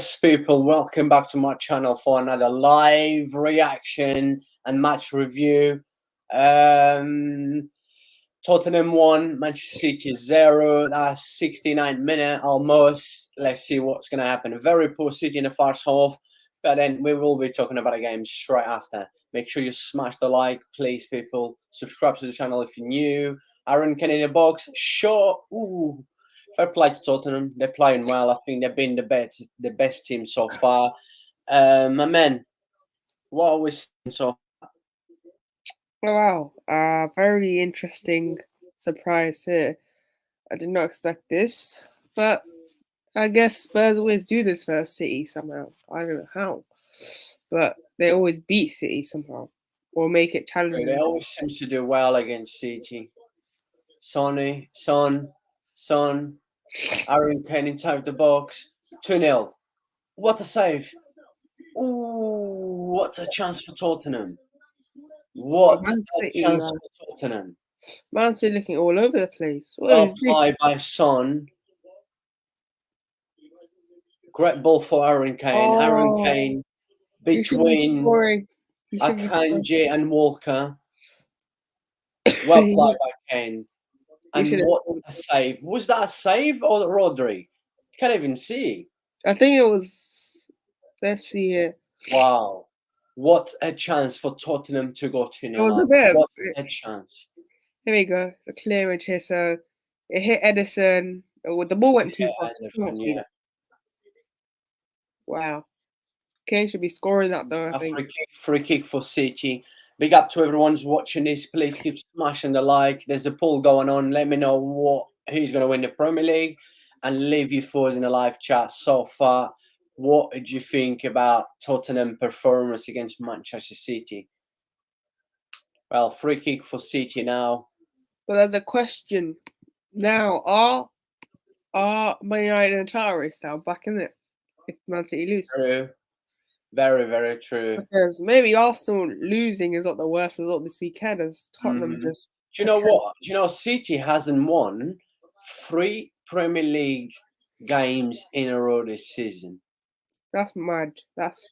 Yes, people, welcome back to my channel for another live reaction and match review. Tottenham 1, Manchester City 0. That's 69 minutes almost. Let's see what's going to happen. A very poor City in the first half, but then we will be talking about a game straight after. Make sure you smash the like, please, people. Subscribe to the channel if you're new. Aaron Kane in the box. Sure. Ooh. Fair play to Tottenham. They're playing well. I think they've been the best team so far. My man, what are we seeing so? Oh, wow. Very interesting surprise here. I did not expect this, but I guess Spurs always do this for City somehow. I don't know how, but they always beat City somehow or make it challenging. They always seem to do well against City. Son, Aaron Kane inside the box. 2-0. What a save. Ooh, what a chance for Tottenham. What Man a City, chance for Tottenham. Man City looking all over the place. Well played by Son. Great ball for Aaron Kane. Aaron Kane between Akanji and Walker. Well played by Kane. And what a save. Was that a save or Rodri? Can't even see. I think it was. Let's see here. Wow. What a chance for Tottenham to go 2-0 It was a up. bit. What a chance. Here we go. The clearance here. So it hit Edison. The ball went too fast. Yeah. Wow. Kane should be scoring that though, I think. Free kick for City. Big up to everyone who's watching this. Please keep smashing the like. There's a poll going on. Let me know who's going to win the Premier League. And leave your thoughts in the live chat so far. What did you think about Tottenham performance against Manchester City? Well, free kick for City now. But there's a question now. Are Man United and Towers now back in it if Man City lose? True. Very, very true. Because maybe Arsenal losing is not the worst result this weekend as Tottenham just... Do you know what? Do you know City hasn't won 3 Premier League games in a row this season? That's mad. That's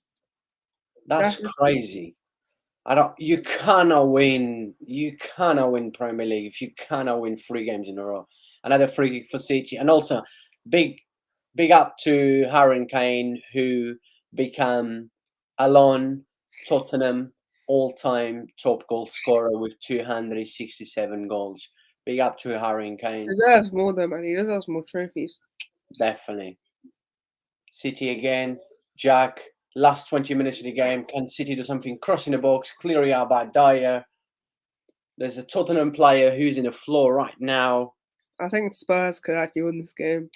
crazy. You cannot win Premier League if you cannot win 3 games in a row. Another free kick for City. And also big up to Harry Kane, who became alone Tottenham all-time top goal scorer with 267 goals. Big up to Harry Kane. Deserves more though, man. He deserves more trophies. Definitely. City again. Jack. Last 20 minutes of the game. Can City do something? Crossing the box. Clearly out by Dyer. There's a Tottenham player who's in the floor right now. I think Spurs could actually win this game.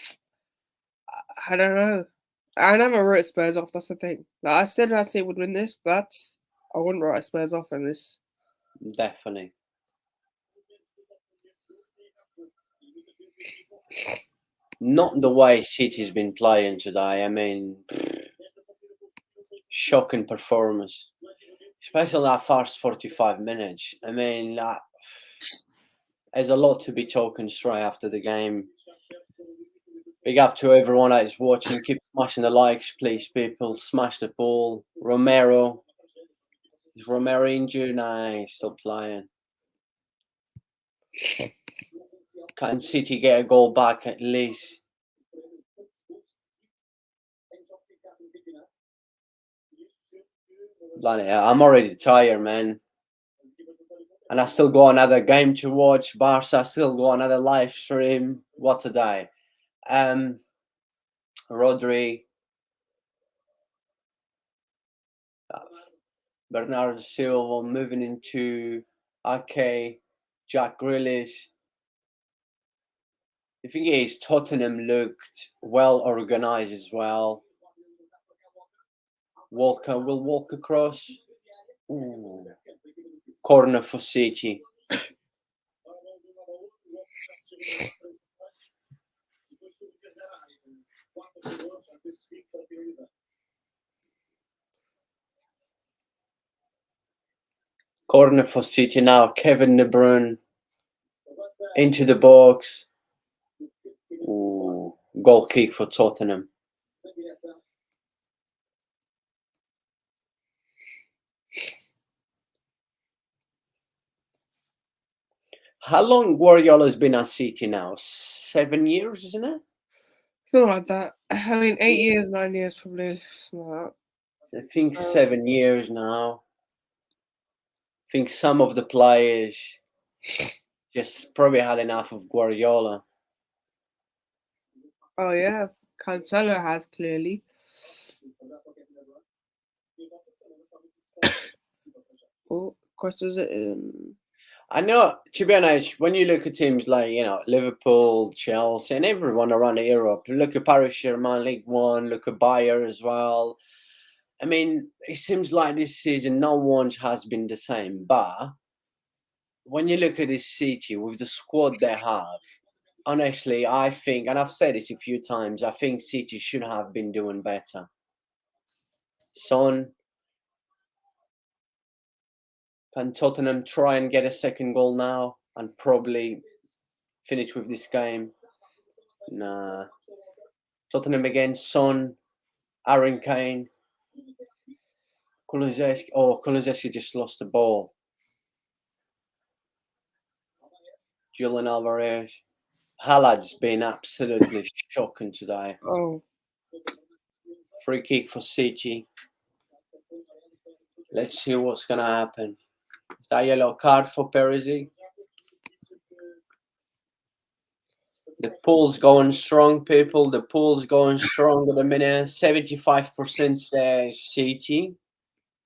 I don't know. I never wrote Spurs off, that's the thing. Like, I said Man City would win this, but I wouldn't write Spurs off in this. Definitely. Not the way City's been playing today. I mean, shocking performance. Especially that first 45 minutes. I mean, there's a lot to be talking straight after the game. Big up to everyone that is watching. Keep smashing the likes, please, people. Smash the ball. Romero. Is Romero injured? Nah, he's still playing. Can City get a goal back at least? Bloody hell, I'm already tired, man. And I still got another game to watch. Barca still got another live stream. What a day. Rodri. Bernardo Silva moving into Ake. Jack Grealish. The thing is, Tottenham looked well organized as well. Walker will walk across. Ooh. Corner for City. Corner for City now. Kevin De Bruyne into the box. Ooh. Goal kick for Tottenham. How long Guardiola's been at City now? 7 years, isn't it? Something like that. I mean, 8 years, 9 years, probably. Something like I think that. 7 years now. I think some of the players just probably had enough of Guardiola. Oh yeah, Cancelo has clearly. Oh, crosses it in. I know, to be honest, when you look at teams like, Liverpool, Chelsea, and everyone around Europe, look at Paris Saint-Germain, League One, look at Bayern as well. I mean, it seems like this season no one has been the same. But when you look at this City with the squad they have, honestly, I think, and I've said this a few times, I think City should have been doing better. Son, can Tottenham try and get a second goal now and probably finish with this game? Nah. Tottenham again, Son, Aaron Kane, Kulusevski. Oh, Kulusevski just lost the ball. Julian Alvarez. Haaland's been absolutely shocking today. Oh, Free kick for City. Let's see what's going to happen. Is that a yellow card for Perisic? The pool's going strong, people. The pool's going strong at the minute. 75% say City.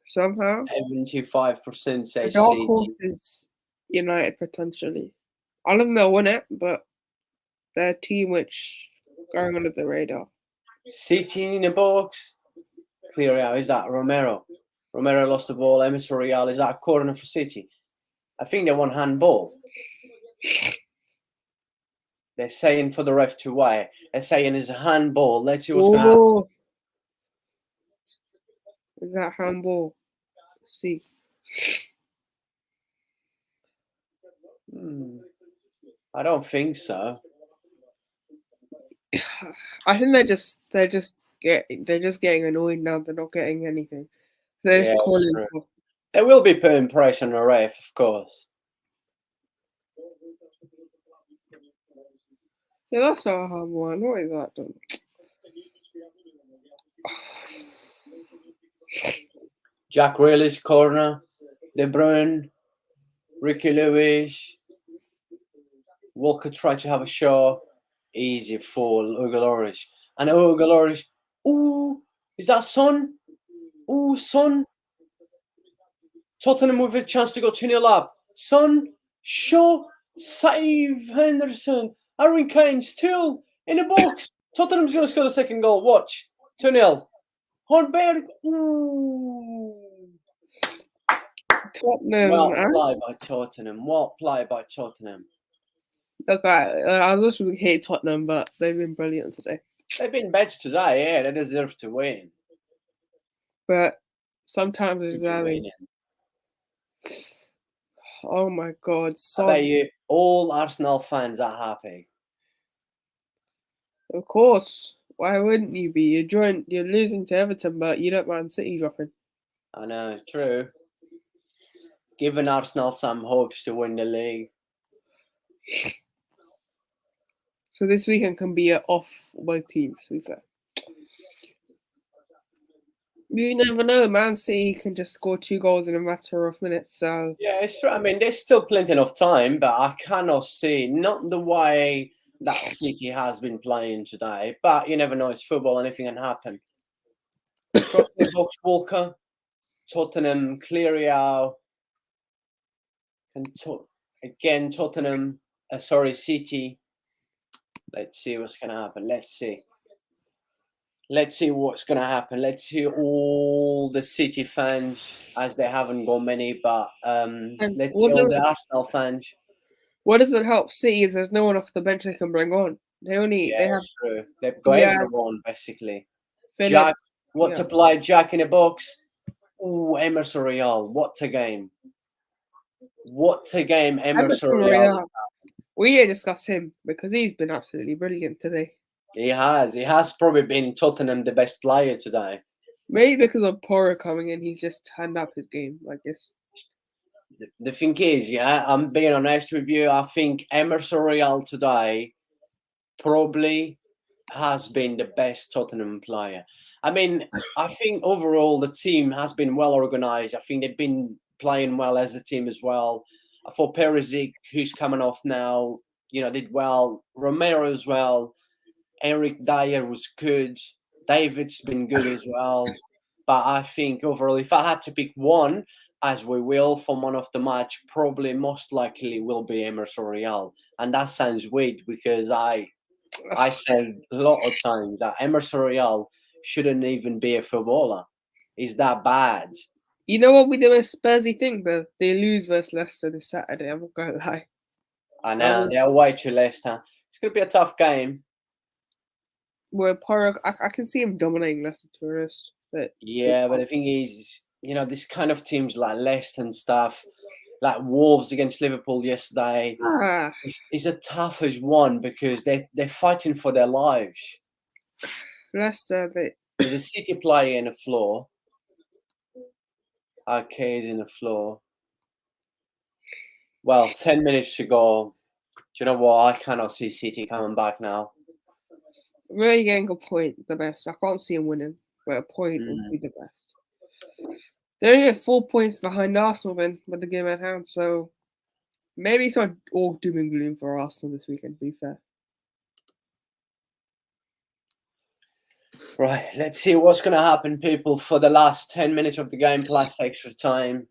somehow 75% say the dark City. horse is United potentially. I don't know win it, but they're a team which going under the radar. City in the box. Clear out. Is that Romero? Romero lost the ball. Emerson Royale. Is that a corner for City? I think they want handball. They're saying for the ref to wait. They're saying it's a handball. Let's see what's going to happen. Oh, is that handball? Let's see. I don't think so. I think they're just getting annoyed now. They're not getting anything. They're just calling true. for. They will be putting pressure on the ref, of course. Yeah, that's not a hard one. What is that done? Jack Grealish corner. De Bruyne. Ricky Lewis. Walker tried to have a shot. Easy for Hugo Lloris. And Hugo Lloris. Ooh, is that Son? Ooh, Son. Tottenham with a chance to go 2-0 up. Son, shot, save, Henderson. Aaron Kane still in the box. Tottenham's going to score the second goal. Watch. 2-0. Hornberg. Ooh. Tottenham. Well played by Tottenham. Well played by Tottenham. Look, I just really hate Tottenham, but they've been brilliant today. They've been better today, yeah. They deserve to win. But sometimes it's oh my God. I bet you all Arsenal fans are happy. Of course. Why wouldn't you be? You're losing to Everton, but you don't mind City dropping. I know, true. Giving Arsenal some hopes to win the league. So this weekend can be off both teams, to be fair. You never know. Man City can just score 2 goals in a matter of minutes. So yeah, it's true. I mean, there's still plenty of time, but I cannot see not the way that City has been playing today. But you never know. It's football. Anything can happen. Cross the box, Walker. Tottenham clear it out. And again, Tottenham. City. Let's see what's going to happen. Let's see what's going to happen. Let's see all the City fans, as they haven't got many, but let's see all the Arsenal fans. What does it help City is there's no one off the bench they can bring on. They have true. They've got everyone basically. Phillips, Jack, a play? Jack in the box. Ooh, Emerson Royale. What a game! What a game, Emerson Royale. We need to discuss him because he's been absolutely brilliant today. He has probably been Tottenham the best player today. Maybe because of Porro coming in, he's just turned up his game like this. The thing is, yeah, I'm being honest with you. I think Emerson Royal today probably has been the best Tottenham player. I mean, I think overall the team has been well organized. I think they've been playing well as a team as well. I thought Perisic, who's coming off now, did well. Romero as well. Eric Dyer was good. David's been good as well. But I think overall, if I had to pick one, as we will from one of the match, probably most likely will be Emerson Royal. And that sounds weird because I said a lot of times that Emerson Royal shouldn't even be a footballer. He's that bad. You know what we do with Spursy thing though? They lose versus Leicester this Saturday. I'm not gonna lie. I know they're way too Leicester. It's gonna be a tough game. Where Porro, I can see him dominating Leicester, to be honest. But Yeah, but the thing is, this kind of teams like Leicester and stuff, like Wolves against Liverpool yesterday, is a tough as one because they're fighting for their lives. Leicester, There's a City player in the floor. Arcade's in the floor. Well, 10 minutes to go. Do you know what? I cannot see City coming back now. really getting a point, the best. I can't see him winning, but a point would be the best. They're only at 4 points behind Arsenal then with the game at hand, so maybe it's not all doom and gloom for Arsenal this weekend, to be fair. Right, let's see what's going to happen, people, for the last 10 minutes of the game plus extra time.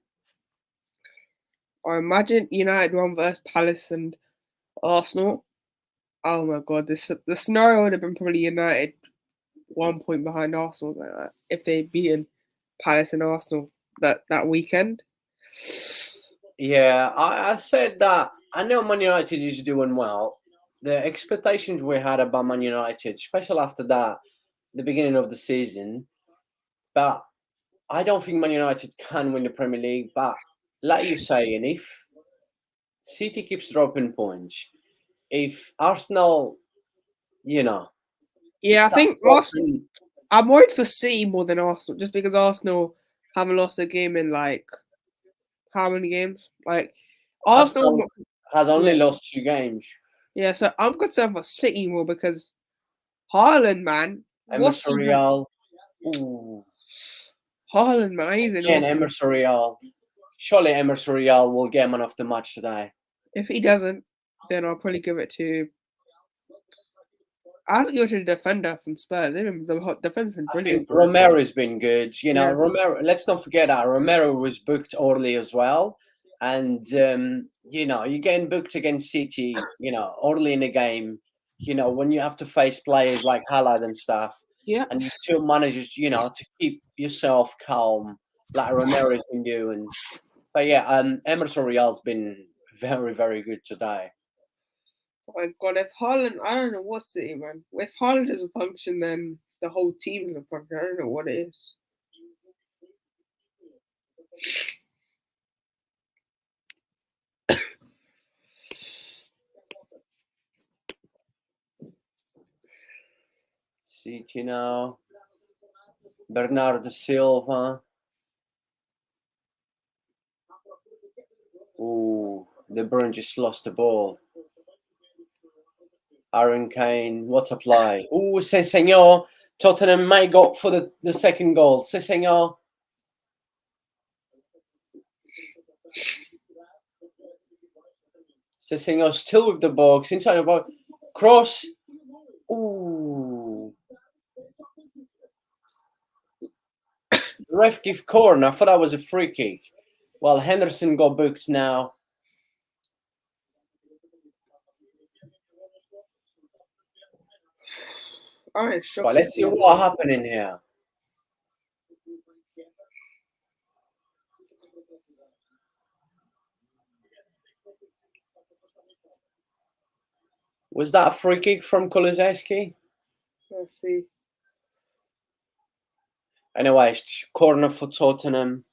Or imagine United won versus Palace and Arsenal. Oh my god, the scenario would have been probably United 1 point behind Arsenal if they'd beaten Palace and Arsenal that weekend. Yeah, I said that. I know Man United is doing well. The expectations we had about Man United, especially after that, the beginning of the season, but I don't think Man United can win the Premier League. But like you're saying, if City keeps dropping points, if Arsenal, Yeah, I think Arsenal. I'm worried for City more than Arsenal, just because Arsenal haven't lost a game in like how many games? Like Arsenal has only lost 2 games. Yeah, so I'm concerned for City more because Haaland, man. Emerson Royal. Ooh. Haaland, man. He's Again, Emerson Royal. Surely Emerson Royal will get man of the match today. If he doesn't, then I'll probably give it to. I'll give it to the defender from Spurs. The defender's been brilliant. I think Romero's been good. Romero. Let's not forget that Romero was booked early as well, and you're getting booked against City. Early in the game. When you have to face players like Haaland and stuff. Yeah. And you still manages, to keep yourself calm, like Romero's been doing. But yeah, Emerson Royal's been very, very good today. Oh my god, if Haaland, I don't know what City, man. If Haaland doesn't function, then the whole team doesn't function. I don't know what it is. City now. Bernardo Silva. Ooh, De Bruyne just lost the ball. Aaron Kane, what a play. Ooh, c'est senor. Tottenham might go for the second goal. C'est senor. C'est senor still with the box, inside the box. Cross. Ooh. Ref give corner. I thought that was a free kick. Well, Henderson got booked now. All right, well, let's see what happened in here. Was that a free kick from Kulusevski? Let's see. Anyway, corner for Tottenham.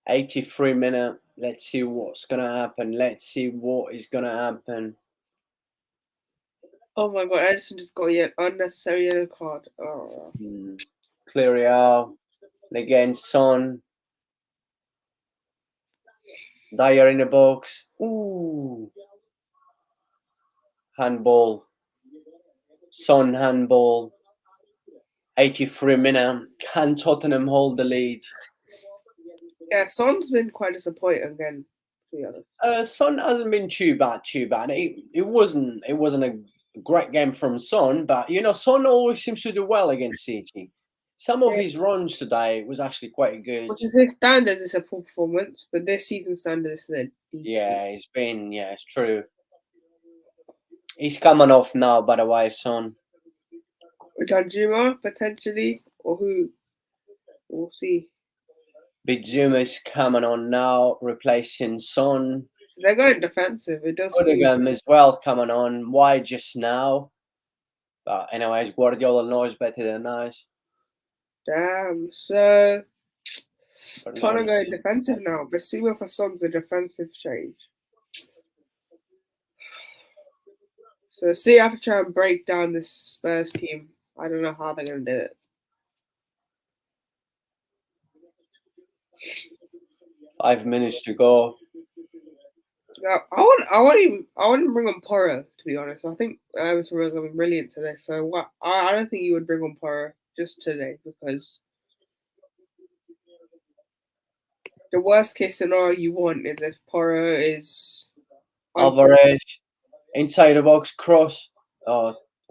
83 minute. Let's see what's going to happen. Let's see what is going to happen. Oh my god, Edison just got an unnecessary yellow card. Oh. Clear it out. Again, Son. Dyer in the box. Ooh. Handball. Son handball. 83 minute. Can Tottenham hold the lead? Yeah, Son's been quite disappointing again, to be honest. Son hasn't been too bad. It wasn't a great game from Son, but Son always seems to do well against City. Some of his runs today was actually quite good. Which is his standard, it's a poor performance, but this season standard is a decent. It's true. He's coming off now, by the way, Son. Danjuma, potentially, or who? We'll see. Bizuma's coming on now, replacing Son. They're going defensive. It does Odegaard as well coming on. Why just now? But anyways, Guardiola knows better than us. Damn. So Tottenham going defensive now. Bissouma for Son's a defensive change. So see, I have to try and break down this Spurs team. I don't know how they're going to do it. 5 minutes to go. Yeah, I want to bring on Porro, to be honest. I think Emerson was brilliant today. So I don't think you would bring on Porro just today, because the worst case scenario you want is if Porro is Alvarez inside the box cross.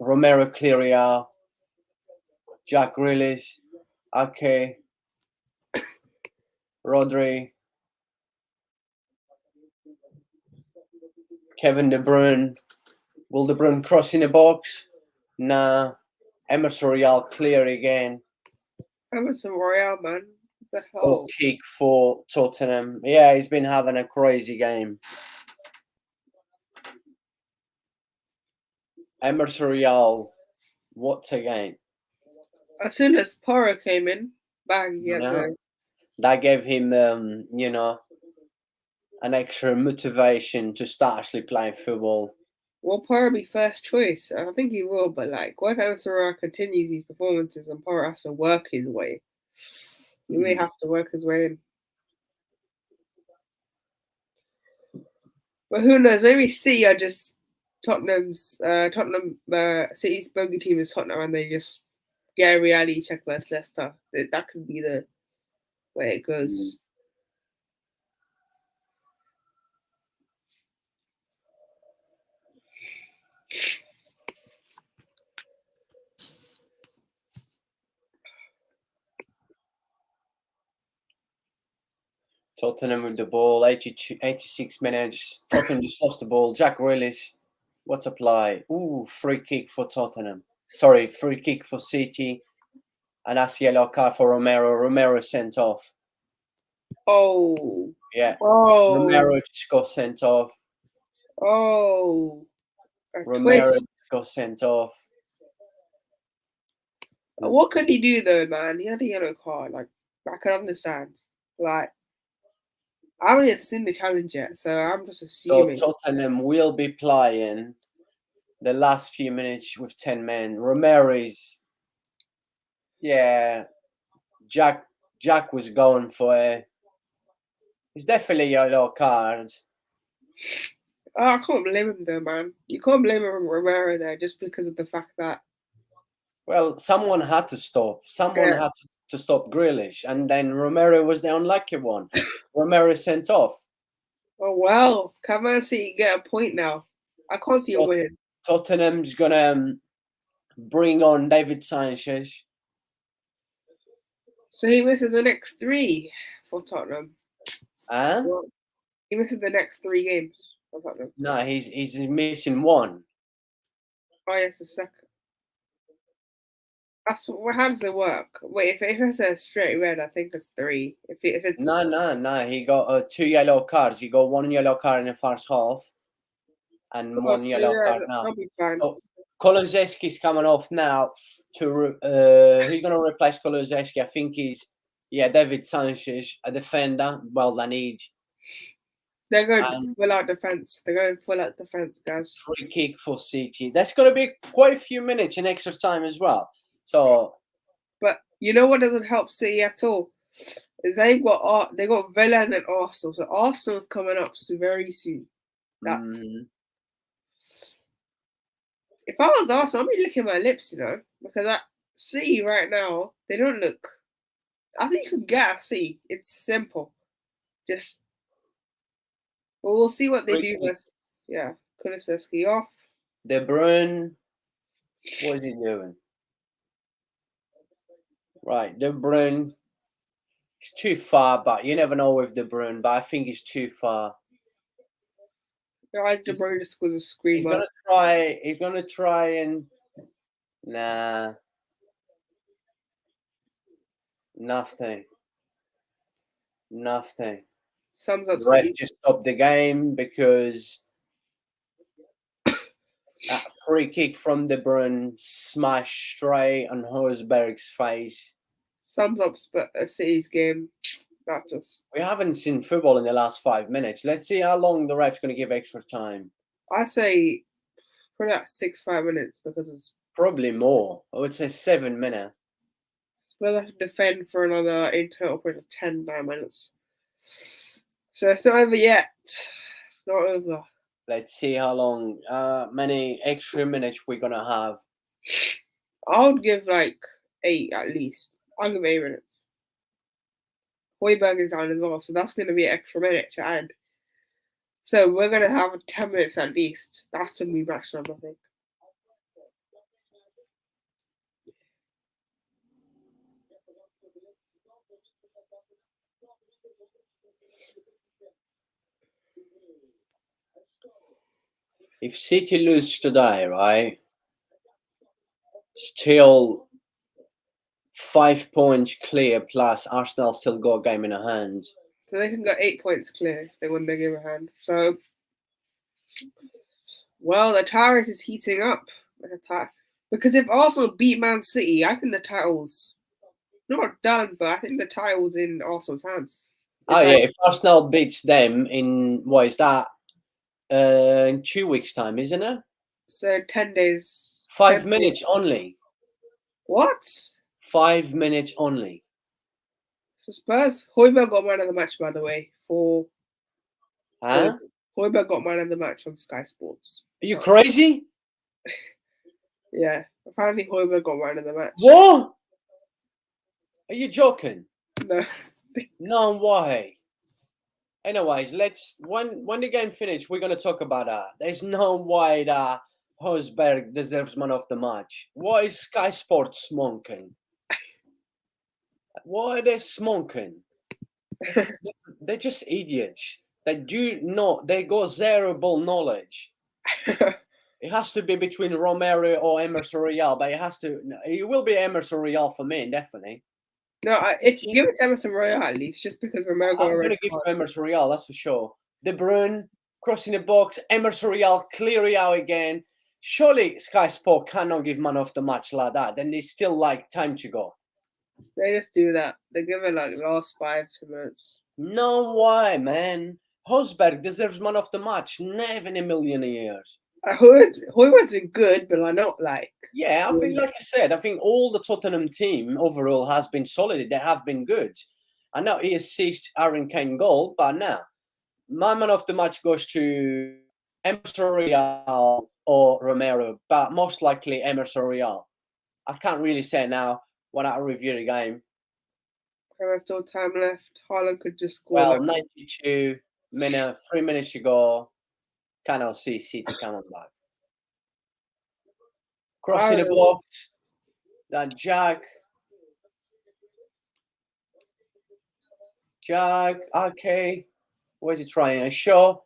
Romero clear out. Jack Grealish. Ake. Rodri. Kevin De Bruyne. Will De Bruyne cross in the box? Nah. Emerson Royal clear again. Emerson Royal, man. What the hell? Goal kick for Tottenham. Yeah, he's been having a crazy game. Emerson Royal. What a game. As soon as Porro came in, bang, that gave him, an extra motivation to start actually playing football. Will Porro be first choice? I think he will, but what if Emerson Royal continues these performances and Porro has to work his way? He may have to work his way in. But who knows? Maybe City are just Tottenham City's bogey team is Tottenham, and they just get a reality check versus Leicester. That could be the way it goes. Tottenham with the ball, 86 minutes. Tottenham just lost the ball. Jack Grealish, what a play. Ooh, free kick for Tottenham. Sorry, free kick for City. And that's yellow card for Romero. Romero sent off. Oh. Yeah. Oh. Romero just got sent off. Oh. Romero just got sent off. What could he do though, man? He had a yellow card. I can understand. I haven't yet seen the challenge yet, so I'm just assuming. So Tottenham will be playing the last few minutes with 10 men. Romero is, Jack was going for it's definitely a yellow card. I can't blame him though, man. You can't blame Romero there just because of the fact that. Well, someone had to stop. Someone had to stop Grealish, and then Romero was the unlucky one. Romero sent off. Oh well, Cavani City get a point now. I can't see a win. Tottenham's gonna bring on David Sanchez. So he misses the next 3 for Tottenham. He misses the next 3 games for Tottenham. No, he's missing 1. Oh yes, the second. How does it work? Wait, if it's a straight red, I think it's 3. If it's no. He got 2 yellow cards. He got 1 yellow card in the first half, and 1 yellow card now. That'll be fine. So, Kulusevski's coming off now. Who's gonna replace Kulusevski? I think he's David Sanchez, a defender. Well, they need. They're going full out defense. They're going full out defense, guys. Free kick for City. That's gonna be quite a few minutes in extra time as well. So, but you know what doesn't help City at all? is they got Villa and then Arsenal. So Arsenal's coming up so very soon. That's if I was Arsenal, I'd be licking my lips, because at City right now they don't look. I think you can get a C. It's simple. Just we'll see what they do with Kulusevski off. De Bruyne, what is he doing? Right, De Bruyne. It's too far, but you never know with De Bruyne. But I think it's too far. I De Bruyne just was a screamer. He's gonna try. He's gonna try and nah, nothing. Sums up. The ref just stopped the game because that free kick from De Bruyne smashed straight on Hosberg's face. Sums up City's game. Not just. We haven't seen football in the last 5 minutes. Let's see how long the ref's going to give extra time. I say probably like 5 minutes because it's probably more. I would say 7 minutes. Spurs have to defend for another in total for 9 minutes. So it's not over yet. It's not over. Let's see how long, many extra minutes we're gonna have. I would give like 8 at least. I'll give 8 minutes. Højbjerg is on as well, so that's going to be an extra minute to add. So we're going to have 10 minutes at least. That's going to be maximum, I think. If City lose today, right, still 5 points clear, plus Arsenal still got a game in a hand. So they can get 8 points clear if they win their game in hand. So, well, the Towers is heating up. Because if Arsenal beat Man City, I think the title's not done, but I think the title's in Arsenal's hands. If Arsenal beats them in, what is that, in 2 weeks' time, isn't it? So 10 days. 5 minutes only. What? 5 minutes only. So Spurs, Højbjerg got man of the match, by the way. Højbjerg got man of the match on Sky Sports. Are you crazy? Yeah, apparently Højbjerg got man of the match. What? Are you joking? No. No way. Anyways, when the game finishes, we're gonna talk about that. There's no way that Hosberg deserves man of the match. What is Sky Sports smoking? What are they smoking? They're just idiots. They got zero ball knowledge. It has to be between Romero or Emerson Royal, but it will be Emerson Royal for me, definitely. No, give it to Emerson Royal at least, just because Romero got I'm going to give it to Emerson Royal, that's for sure. De Bruyne, crossing the box, Emerson Royal, clear it out again. Surely Sky Sport cannot give man of the match like that. Then there's still like time to go. They just do that. They give it like last 5 minutes. No way, man. Hosberg deserves man of the match. Never in a million years. Højbjerg's been good, but not like. Yeah, I think, like I said, I think all the Tottenham team overall has been solid. They have been good. I know he assists Aaron Kane goal, but now my man of the match goes to Emerson Royal or Romero, but most likely Emerson Royal. I can't really say now when I review the game. There's still time left. Haaland could just score. Well, 92 minutes, 3 minutes to go. Cannot see City coming back. Crossing the box. That Jack, okay. Where's he trying? A show?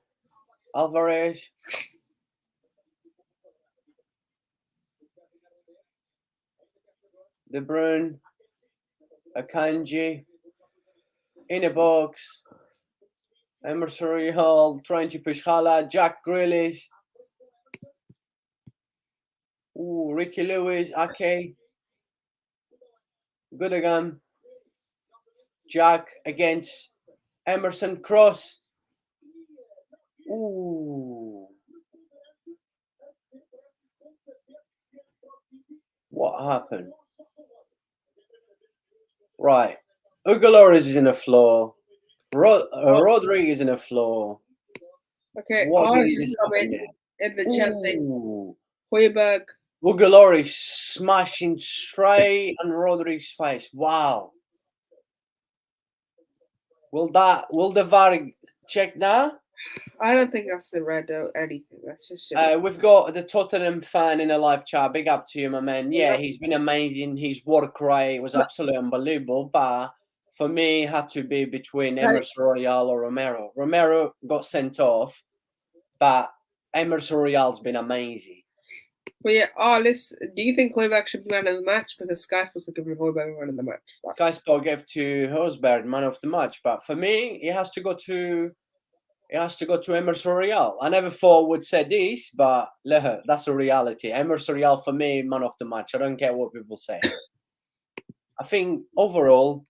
Alvarez. De Bruyne. Akanji. In a box. Emerson Royal trying to push Haaland. Jack Grealish. Ooh, Ricky Lewis. Okay. Good again. Jack against Emerson Cross. Ooh. What happened? Right. Ugoloris is in the floor. Oh, Rodriguez is in the floor. okay, What did I'll he just just come happen there? in the chat saying Ooh. Hoiberg. Ugolori smashing straight on Rodriguez's face. Wow. Will the VAR check now? I don't think that's the red or anything. That's just We've got the Tottenham fan in a live chat. Big up to you, my man. Yeah, Yep. he's been amazing. His work rate was absolutely unbelievable. But for me, it had to be between Like, Emerson Royal or Romero. Romero got sent off, but Emerson Royal's been amazing. but yeah, listen, do you think Hoiberg should be man of the match? Because Sky supposed to give him Hoiberg man of the match. Sky Sport gave to Hosberg man of the match, but for me, it has to go to Emerson Royal. I never thought I would say this, but that's a reality. Emerson Royal for me, man of the match. I don't care what people say. I think overall,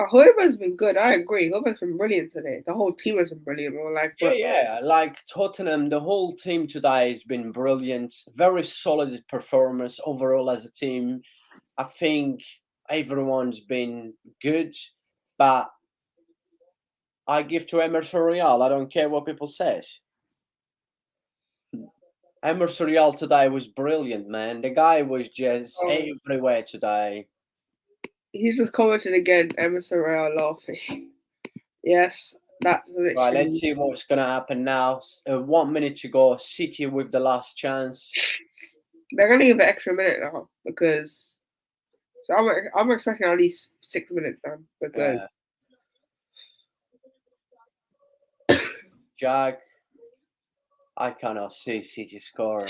Hoiberg's been good. I agree. Hoiberg's been brilliant today. The whole team has been brilliant. yeah, like Tottenham, the whole team today has been brilliant. Very solid performance overall as a team. I think everyone's been good, but I give to Emerson Royal. I don't care what people say. Emerson Royal today was brilliant, man. The guy was just everywhere today. He's just commented again. Emerson Royal laughing. Yes, that's literally. Right, let's see what's going to happen now. 1 minute to go. City with the last chance. They're gonna give an extra minute now because. So I'm expecting at least 6 minutes now because. Jack, I cannot see City score.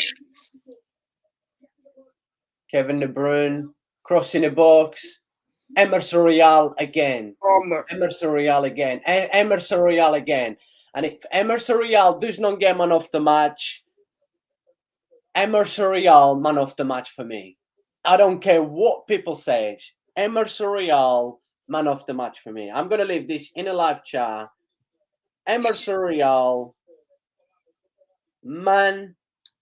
Kevin De Bruyne crossing the box. Emerson Royal again. Emerson Royal again. Emerson Royal again. And if Emerson Royal does not get man of the match, Emerson Royal man of the match for me. I don't care what people say. Emerson Royal man of the match for me. I'm gonna leave this in a live chat. Emerson Royal man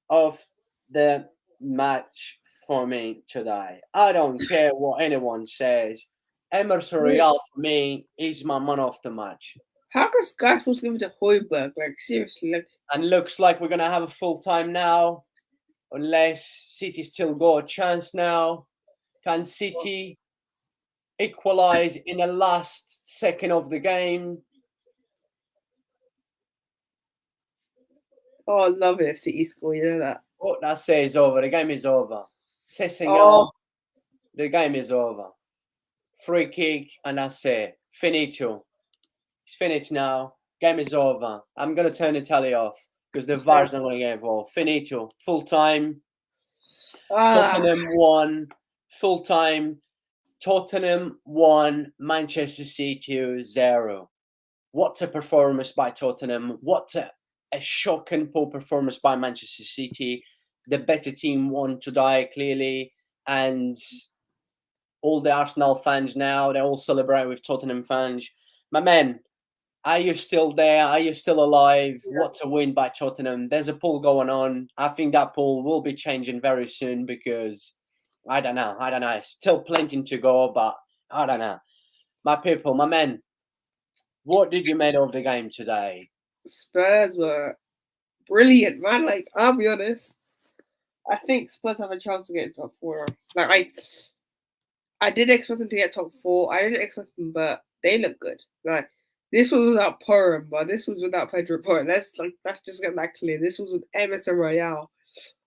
of the match for me today. I don't care what anyone says. Emerson Royal for me is my man of the match. How can Sky supposed to give it to Hoiberg? Like seriously, like. And looks like we're gonna have a full time now, unless City still got a chance now. Can City equalize in the last second of the game? Oh, I love it if City score. You know that. Oh, that says over. The game is over. Sessegnon, the game is over. Free kick, and that's it. Finito. It's finished now. Game is over. I'm going to turn the tally off because the VAR's not going to get involved. Finito. Full time. Tottenham won. Full time. Tottenham 1, Manchester City 0. What a performance by Tottenham. What a shocking poor performance by Manchester City. The better team won today, clearly. And all the Arsenal fans now, they all celebrate with Tottenham fans. My man, are you still there? Are you still alive? Yeah. What a win by Tottenham. There's a poll going on. I think that poll will be changing very soon because I don't know. It's still plenty to go, but I don't know. My people, my men, what did you make of the game today? Spurs were brilliant, man. Like, I'll be honest. I think Spurs have a chance to get top 4. Like, I did expect them to get top 4. I didn't expect them, but they look good. Like, this was without Purim, but this was without Pedro Porro. Let's just get that clear. This was with Emerson Royal.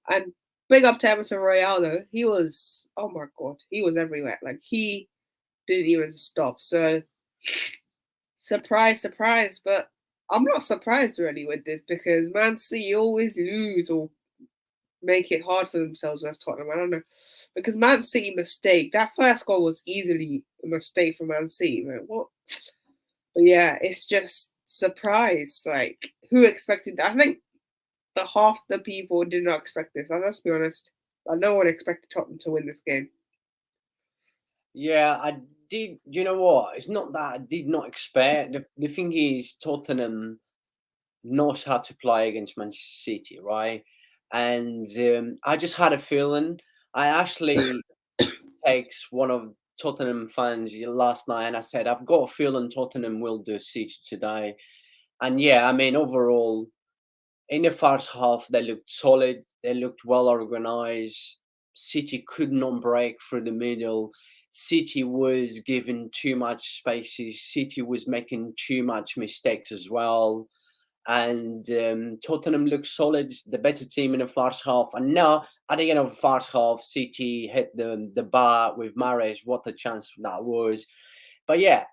And big up to Emerson Royal, though. He was, oh my God, he was everywhere. Like, he didn't even stop. So, surprise. But I'm not surprised really with this because Man City always lose or make it hard for themselves as Tottenham. I don't know. Because Man City mistake. That first goal was easily a mistake for Man City. Man. What? But yeah, it's just surprise. Like, who expected that? I think half the people did not expect this. Let's be honest. No one expected Tottenham to win this game. Yeah, I did. You know what? It's not that I did not expect. The thing is, Tottenham knows how to play against Manchester City, right? And I just had a feeling. I actually takes one of Tottenham fans last night, and I said I've got a feeling Tottenham will do City today. And yeah, I mean overall, in the first half they looked solid. They looked well organized. City could not break through the middle. City was given too much spaces. City was making too much mistakes as well. And Tottenham looked solid, the better team in the first half. And now, at the end of the first half, City hit the bar with Mahrez. What a chance that was! But yeah,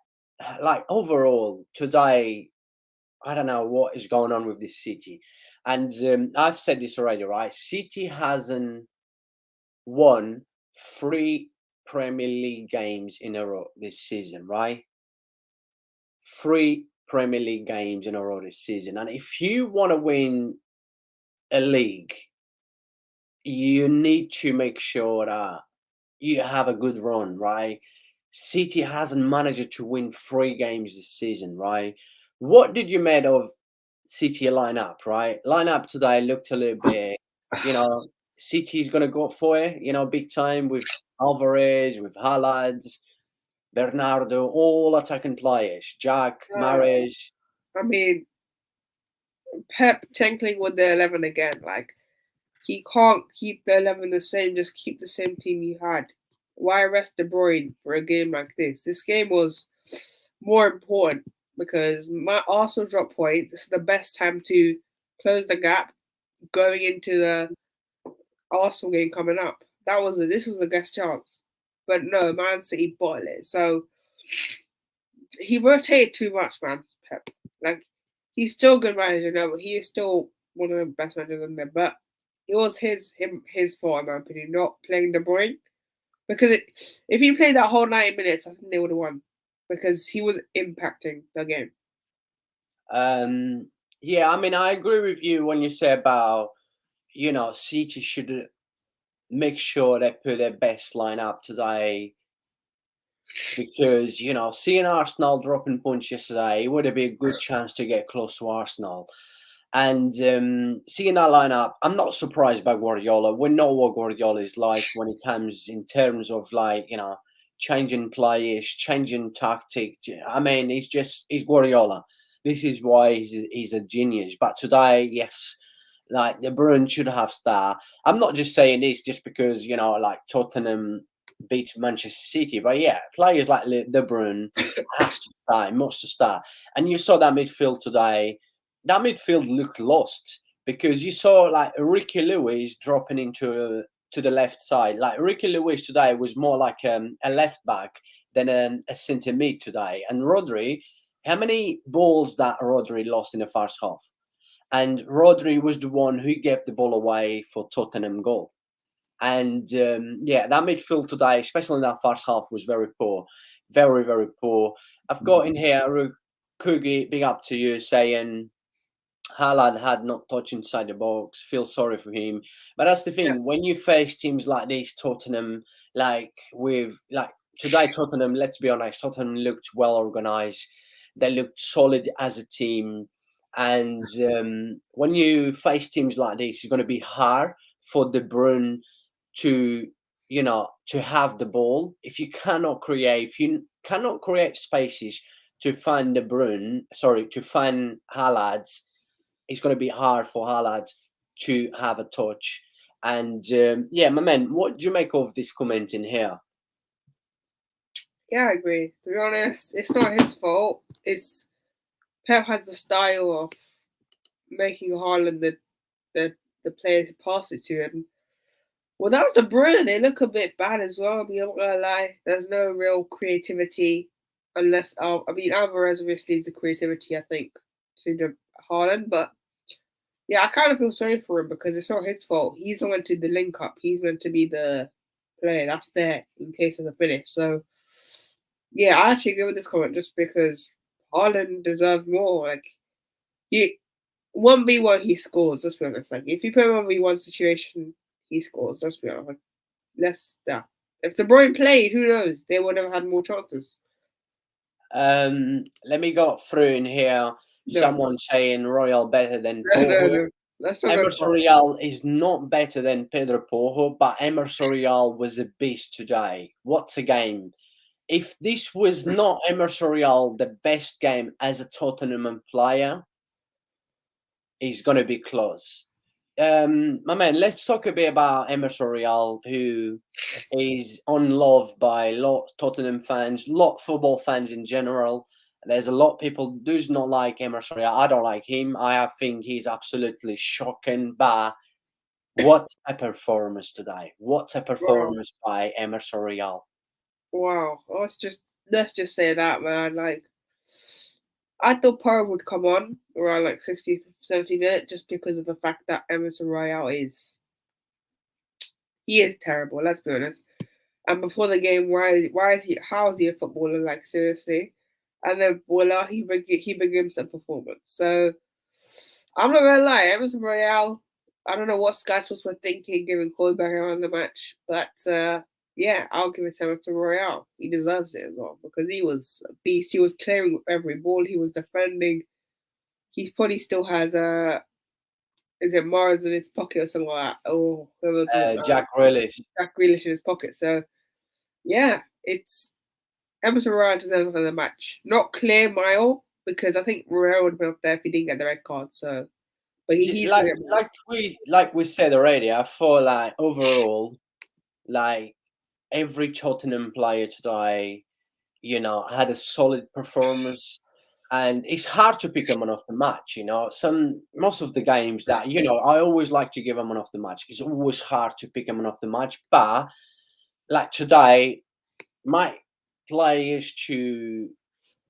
like overall today, I don't know what is going on with this City. And I've said this already, right? City hasn't won three Premier League games in a row this season, right? Three Premier League games in a row this season. And if you want to win a league, you need to make sure that you have a good run, right? City hasn't managed to win three games this season, right? What did you make of City lineup, right? Lineup today looked a little bit, you know, City's gonna go for it, big time with Alvarez, with Haaland, Bernardo, all attacking players, Jack, Uh, Mahrez. I mean, Pep technically with the 11 again. Like, he can't keep the 11 the same, just keep the same team you had. Why rest De Bruyne for a game like this? This game was more important because my Arsenal drop point. This is the best time to close the gap going into the Arsenal game coming up. This was a guest chance, but no, Man City bottled it. So he rotated too much, man. Pep. Like, he's still a good manager now, but he is still one of the best managers in there. But it was his fault, in my opinion, not playing De Bruyne. Because if he played that whole 90 minutes, I think they would have won. Because he was impacting the game. Yeah, I mean, I agree with you when you say about, City should make sure they put their best lineup today because, seeing Arsenal dropping points yesterday, it would have been a good chance to get close to Arsenal. And seeing that lineup, I'm not surprised by Guardiola. We know what Guardiola is like when it comes in terms of changing players, changing tactic. I mean, he's Guardiola. This is why he's a genius. But today, yes, like De Bruyne should have star. I'm not just saying this just because like Tottenham beat Manchester City, but yeah, players like De Bruyne has to start, must to start. And you saw that midfield today. That midfield looked lost because you saw like Ricky Lewis dropping into to the left side. Like Ricky Lewis today was more like a left back than a centre mid today. And Rodri, how many balls that Rodri lost in the first half? And Rodri was the one who gave the ball away for Tottenham goal. And yeah, that midfield today, especially in that first half, was very poor, very very poor. I've got in here Kugi, big up to you, saying Haaland had not touched inside the box. Feel sorry for him, but that's the Yeah. thing. When you face teams like this, Tottenham, like today, Tottenham. Let's be honest, Tottenham looked well organized. They looked solid as a team, and when you face teams like this, it's going to be hard for De Bruyne to to have the ball. If you cannot create spaces to find to find Haaland, it's going to be hard for Haaland to have a touch. And yeah, my man, what do you make of this comment in here? Yeah, I agree. To be honest, it's not his fault. It's Pep has the style of making Haaland the player to pass it to, and without De Bruyne, they look a bit bad as well. I mean, I'm not gonna lie. There's no real creativity unless Alvarez obviously is the creativity I think to the Haaland, but yeah, I kind of feel sorry for him because it's not his fault. He's not meant to the link up. He's meant to be the player that's there in case of the finish. So yeah, I actually agree with this comment just because Haaland deserves more. Like, he 1v1 he scores. Let's be honest. Like, if you put him 1v1 situation, he scores. Let's be honest. Like, less that. If De Bruyne played, who knows? They would have had more chances. Let me go through in here. No, Someone saying Royal better than no, no, Porto. no. Let's not go Emerson far. Real is not better than Pedro Porro, but Emerson Real was a beast today. What a game! if this was not Emerson Royal, the best game as a Tottenham player, is going to be close. My man, let's talk a bit about Emerson Royal, who is unloved by a lot of Tottenham fans, a lot of football fans in general. There's a lot of people does not like Emerson Royal. I don't like him. I think he's absolutely shocking. But what a performance today! What a Wow. performance by Emerson Royal. Wow. Let's just say that, man. Like, I thought Pearl would come on around like 60, 70 minutes just because of the fact that Emerson Royale he is terrible, let's be honest. And before the game, how is he a footballer? Like, seriously. And then voila, he begins a performance. So I'm not gonna lie, Emerson Royale, I don't know what Sky Sports were thinking giving Kohlberger on the match, but yeah, I'll give it to Emerson Royale. He deserves it as well because he was a beast. He was clearing every ball. He was defending. He probably still has is it Mars in his pocket or something like that? Oh, Jack Grealish. Jack Grealish in his pocket. So yeah, it's Emerson Royale deserves for the match. Not clear mile because I think Ferreira would have been up there if he didn't get the red card. So, but he's like we said already. I thought like overall, like every Tottenham player today, had a solid performance. And it's hard to pick a man of the match, most of the games that, I always like to give a man of the match. It's always hard to pick a man of the match. But like today, my players to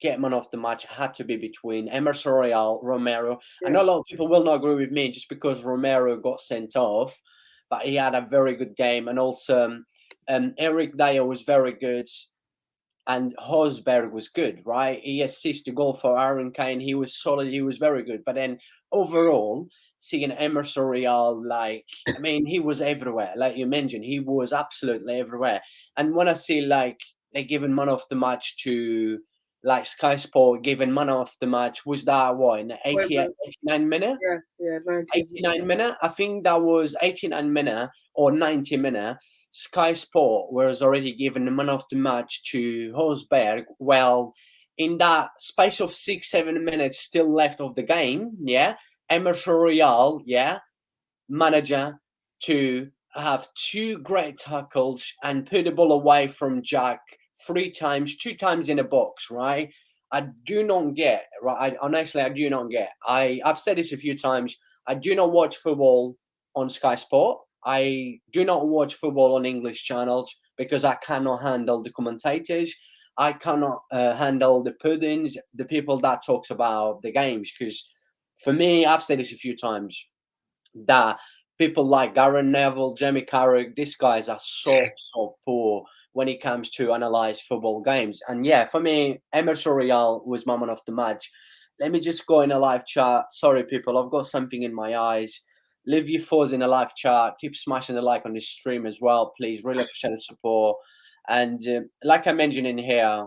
get man of the match had to be between Emerson Royal, Romero. I know a lot of people will not agree with me just because Romero got sent off, but he had a very good game. And also Eric Dyer was very good. And Hosberg was good, right? He assisted a goal for Aaron Kane. He was solid. He was very good. But then overall, seeing Emerson Royal, he was everywhere. Like you mentioned, he was absolutely everywhere. And when I see they giving man of the match to Sky Sport giving man of the match, was that what in the 89 minute? Yeah, 89 minute. I think that was 89 minute or 90 minute. Sky Sport was already given the man of the match to Hosberg. Well, in that space of 6-7 minutes still left of the game, Emerson Royal, manager to have two great tackles and put the ball away from Jack 3 times, 2 times in a box, right? I do not get, right? Honestly, I do not get. I've said this a few times. I do not watch football on Sky Sport. I do not watch football on English channels because I cannot handle the commentators. I cannot handle the puddings, the people that talks about the games. Because for me, I've said this a few times, that people like Garen Neville, Jamie Carragher, these guys are so poor when it comes to analyze football games. And yeah, for me, Emerson Royal was my man of the match. Let me just go in a live chat. Sorry, people, I've got something in my eyes. Leave your thoughts in a live chat. Keep smashing the like on this stream as well, please. Really appreciate the support. And like I mentioned in here,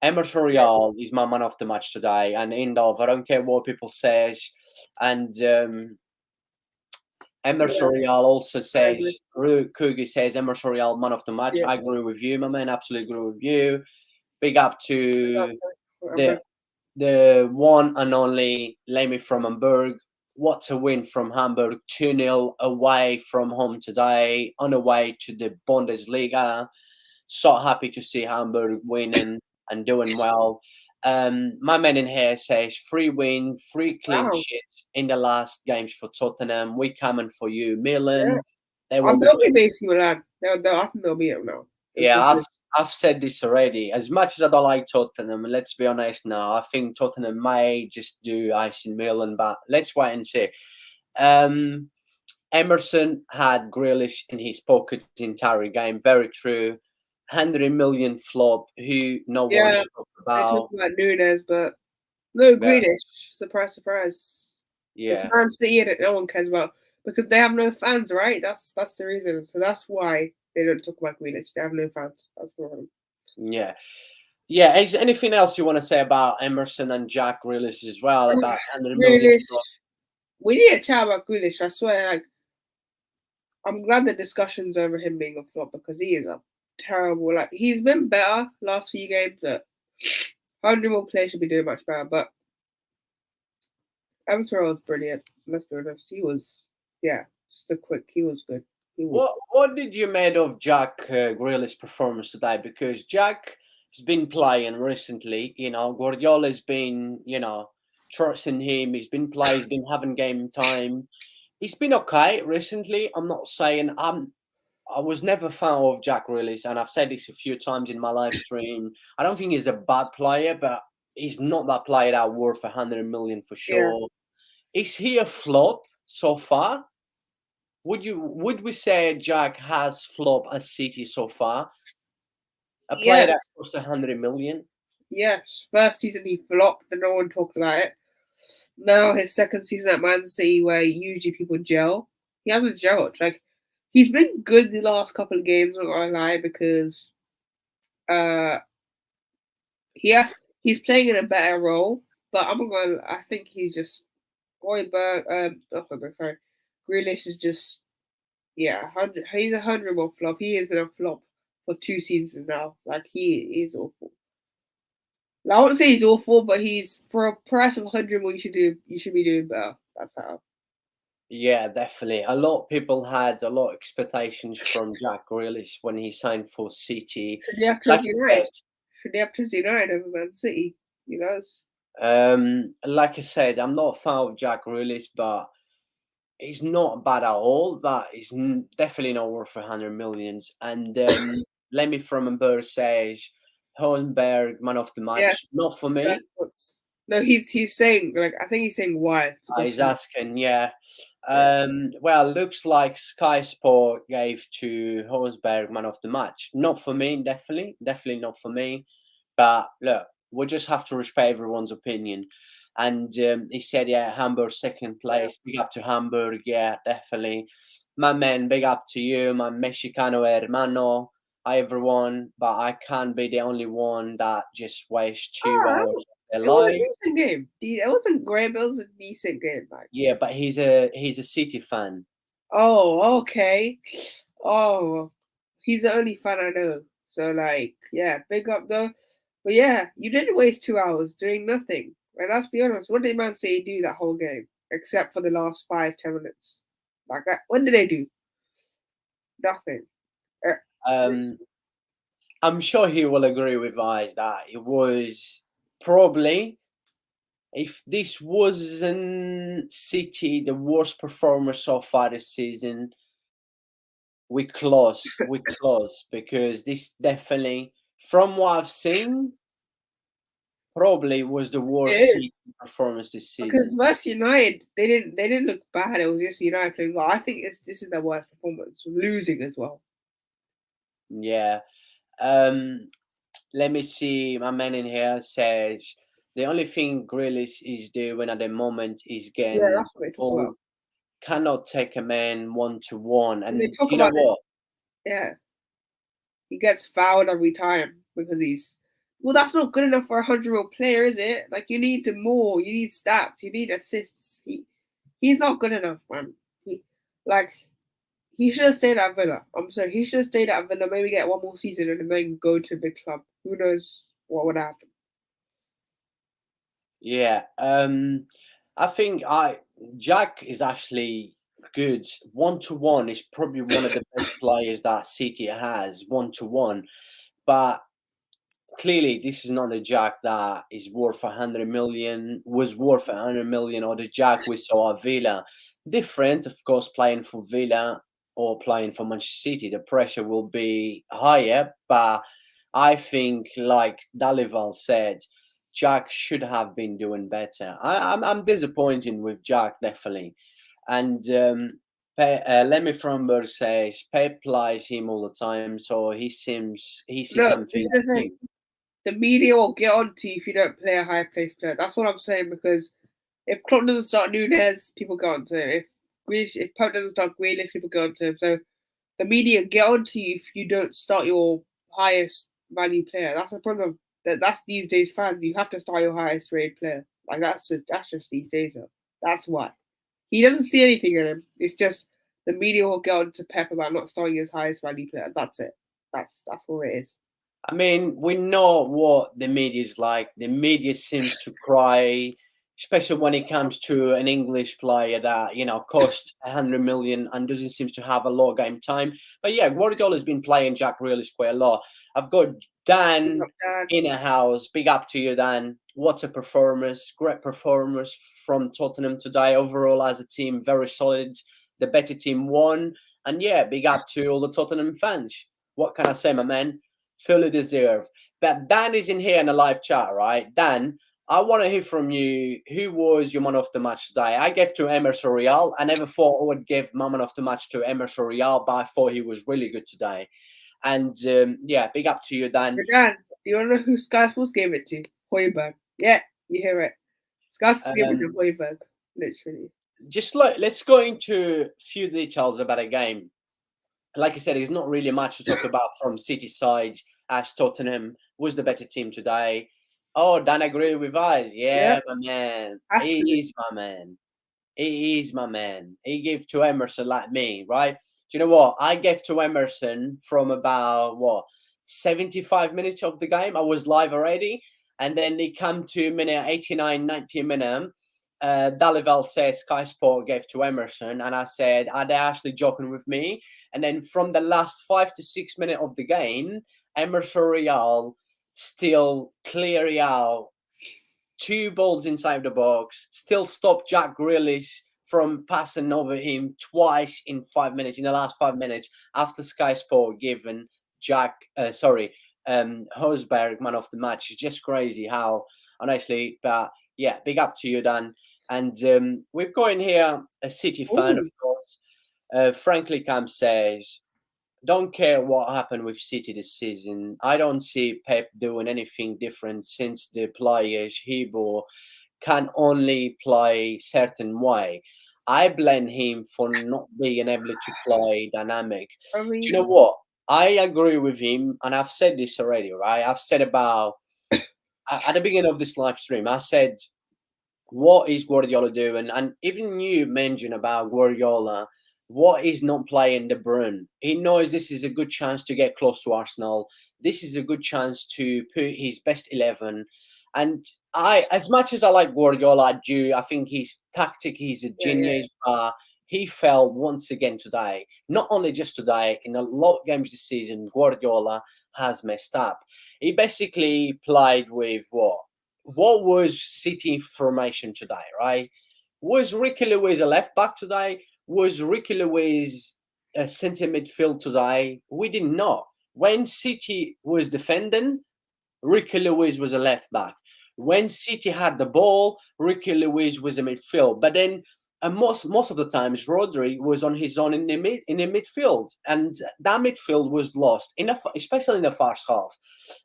Emerson Royal is my man of the match today. And end of, I don't care what people says. And Emerson Royal also says, Kugi says, Emerson Royal, man of the match. I agree with you, my man. Absolutely agree with you. Big up to the one and only Lemmy from Hamburg. What a win from Hamburg. 2-0 away from home today, on the way to the Bundesliga. So happy to see Hamburg winning and doing well. My man in here says 3 win, 3 clean sheets in the last games for Tottenham. We coming for you, Milan. They'll be AC Milan. I think they'll beat them now. Yeah, I've said this already. As much as I don't like Tottenham, let's be honest now, I think Tottenham may just do ice in Milan, but let's wait and see. Emerson had Grealish in his pocket the entire game. Very true. 100 million flop, who no one spoke about. They talk about Nunes, but no Grealish. Surprise, surprise. Yeah. It's Man City that no one cares about because they have no fans, right? That's the reason. So that's why they don't talk about Grealish. They have no fans. That's the problem. Yeah. Yeah. Is there anything else you want to say about Emerson and Jack Grealish as well? About 100 million flop? We need to chat about Grealish. I swear, I'm glad the discussion's over him being a flop because he is a terrible. Like he's been better last few games, but 100 more players should be doing much better. But Avatar was brilliant. Let's be honest. He was, yeah, just a quick. He was good. He was. What did you made of Jack Grealish's performance today? Because Jack has been playing recently. Guardiola's been trusting him. He's been playing. He's been having game time. He's been okay recently. I'm not saying I was never a fan of Jack Grealish, and I've said this a few times in my live stream. I don't think he's a bad player, but he's not that player that worth 100 million for Yeah. sure. Is he a flop so far? Would we say Jack has flopped at City so far? A player that Yes. cost 100 million? Yes. First season he flopped, and no one talked about it. Now his second season at Man City, where usually people gel, he hasn't gelled. Like he's been good the last couple of games. I'm not gonna lie, because uh, yeah, he's playing in a better role. But I'm not gonna. I think he's just sorry, Grealish is just he's 100 more flop. He has been a flop for 2 seasons now. Like he is awful. Like, I wouldn't say he's awful, but he's for a price of 100 more. You should be doing better. That's how. Yeah, definitely. A lot of people had a lot of expectations from Jack Grealish when he signed for City. Should they have Like chosen I United? said, Should they have chosen United over Man City? You know. like I said, I'm not a fan of Jack Grealish, but he's not bad at all. But he's definitely not worth 100 millions. And Lemmy from Hamburg says Hohenberg man of the Yes. match. Not for me. No, he's saying like I think he's saying why. He's asking, yeah. Yeah. Well, looks like Sky Sport gave to Horsberg man of the match. Not for me, definitely not for me. But look, we just have to respect everyone's opinion. And he said, yeah, Hamburg second place. Big up to Hamburg, yeah, definitely. My man, big up to you, my Mexicano hermano. Hi everyone, but I can't be the only one that just wastes 2 hours of their It was a life. decent game. It wasn't great, but it was a decent game. Like, Yeah, but he's a City fan. oh, okay. Oh, he's the only fan I know. So like, yeah, big up though. But yeah, you didn't waste 2 hours doing nothing. And let's be honest, what did Man City do that whole game? Except for the last 5-10 minutes. Like that, what did they do? Nothing. Uh, Um, I'm sure he will agree with us that it was probably, if this wasn't City, the worst performer so far this season, we close because this definitely, from what I've seen, probably was the It worst is. City performance this Because season. West United, they didn't look bad. It was just United playing well. I think this is their worst performance, losing as well. Yeah. Um, Let me see. My man in here says the only thing Grealish is doing at the moment is Yeah, getting that's what they talk about. ball. Cannot take a man 1-to-1. And they And talk you know about this. what? Yeah, he gets fouled every time because he's. Well, that's not good enough for a 100-year-old player, is it? Like you need more. You need stats. You need assists. He's not good enough, man. Like he should have stayed at Villa. I'm sorry, he should have stayed at Villa. Maybe get one more season and then go to a big club. Who knows what would happen? Yeah. I think I Jack is actually good. 1-to-1 is probably one of the best players that City has. 1-to-1, but clearly this is not the Jack that is worth 100 million, was worth 100 million, or the Jack we saw at Villa. Different, of course, playing for Villa or playing for Manchester City, the pressure will be higher. But I think, like Dalival said, Jack should have been doing better. I'm disappointed with Jack, definitely. And Lemmy Fromberg says Pep plays him all the time, so he sees No, this something. is the thing. The media will get on to you if you don't play a high placed player. That's what I'm saying, because if Klopp doesn't start Nunes, people go on to him. If Pope doesn't start Grealish, people go on to him. So the media get on to you if you don't start your highest value player. That's the problem. That's these days fans. You have to start your highest rated player. Like that's just these days. Though. That's why he doesn't see anything in him. It's just the media will get on to Pep about not starting his highest value player. That's it. That's all it is. I mean, we know what the media is like. The media seems to cry, especially when it comes to an English player that cost 100 million and doesn't seem to have a lot of game time. But yeah, Guardiola's been playing Jack Grealish quite a lot. I've got Big Dan up, Dad. in a house. Big up to you, Dan. What a performance! Great performance from Tottenham today. Overall, as a team, very solid. The better team won, and yeah, big up to all the Tottenham fans. What can I say, my man? Fully deserved. But Dan is in here in a live chat, right? Dan, I want to hear from you. Who was your man of the match today? I gave to Emerson Royal. I never thought I would give my man of the match to Emerson Royal, but I thought he was really good today. And yeah, big up to you, Dan. But Dan, do you want to know who Sky Sports gave it to? Hoiberg. Yeah, you hear it. Sky Sports gave it to Hoiberg, literally. Just let's go into a few details about a game. Like I said, there's not really much to talk about from City side, as Tottenham was the better team today. Oh, Dan agree with us. Yeah, Yep. my man. Has to He be. is my man. He is my man. He gave to Emerson like me, right? Do you know what? I gave to Emerson from about 75 minutes of the game. I was live already. And then they come to minute 89, 90 minute. Dalival says Sky Sport gave to Emerson, and I said, are they actually joking with me? And then from the last 5 to 6 minutes of the game, Emerson Real still clear out 2 balls inside the box, still stopped Jack Grealish from passing over him twice in 5 minutes, in the last 5 minutes, after Sky Sport given Hosberg man of the match. It's just crazy how, honestly, but yeah, big up to you, Dan. And we've got in here a City fan, of Ooh. course. Frankly, Cam says, don't care what happened with City this season. I don't see Pep doing anything different since the players he bought can only play certain way. I blame him for not being able to play dynamic. I Do you know mean, what? I agree with him, and I've said this already, right? I've said about at the beginning of this live stream, I said, what is Guardiola doing? And even you mentioned about Guardiola, what is not playing De Bruyne? He knows this is a good chance to get close to Arsenal. This is a good chance to put his best 11. And as much as I like Guardiola, I think his tactic, he's a yeah. genius, but he fell once again today. Not only just today, in a lot of games this season, Guardiola has messed up. He basically played with what was City formation today, right? Was Ricky Lewis a left back today? Was Ricky Lewis a centre midfield today? We didn't know. When City was defending, Ricky Lewis was a left back. When City had the ball, Ricky Lewis was a midfield. But then most of the times, Rodri was on his own in the midfield, and that midfield was lost especially in the first half.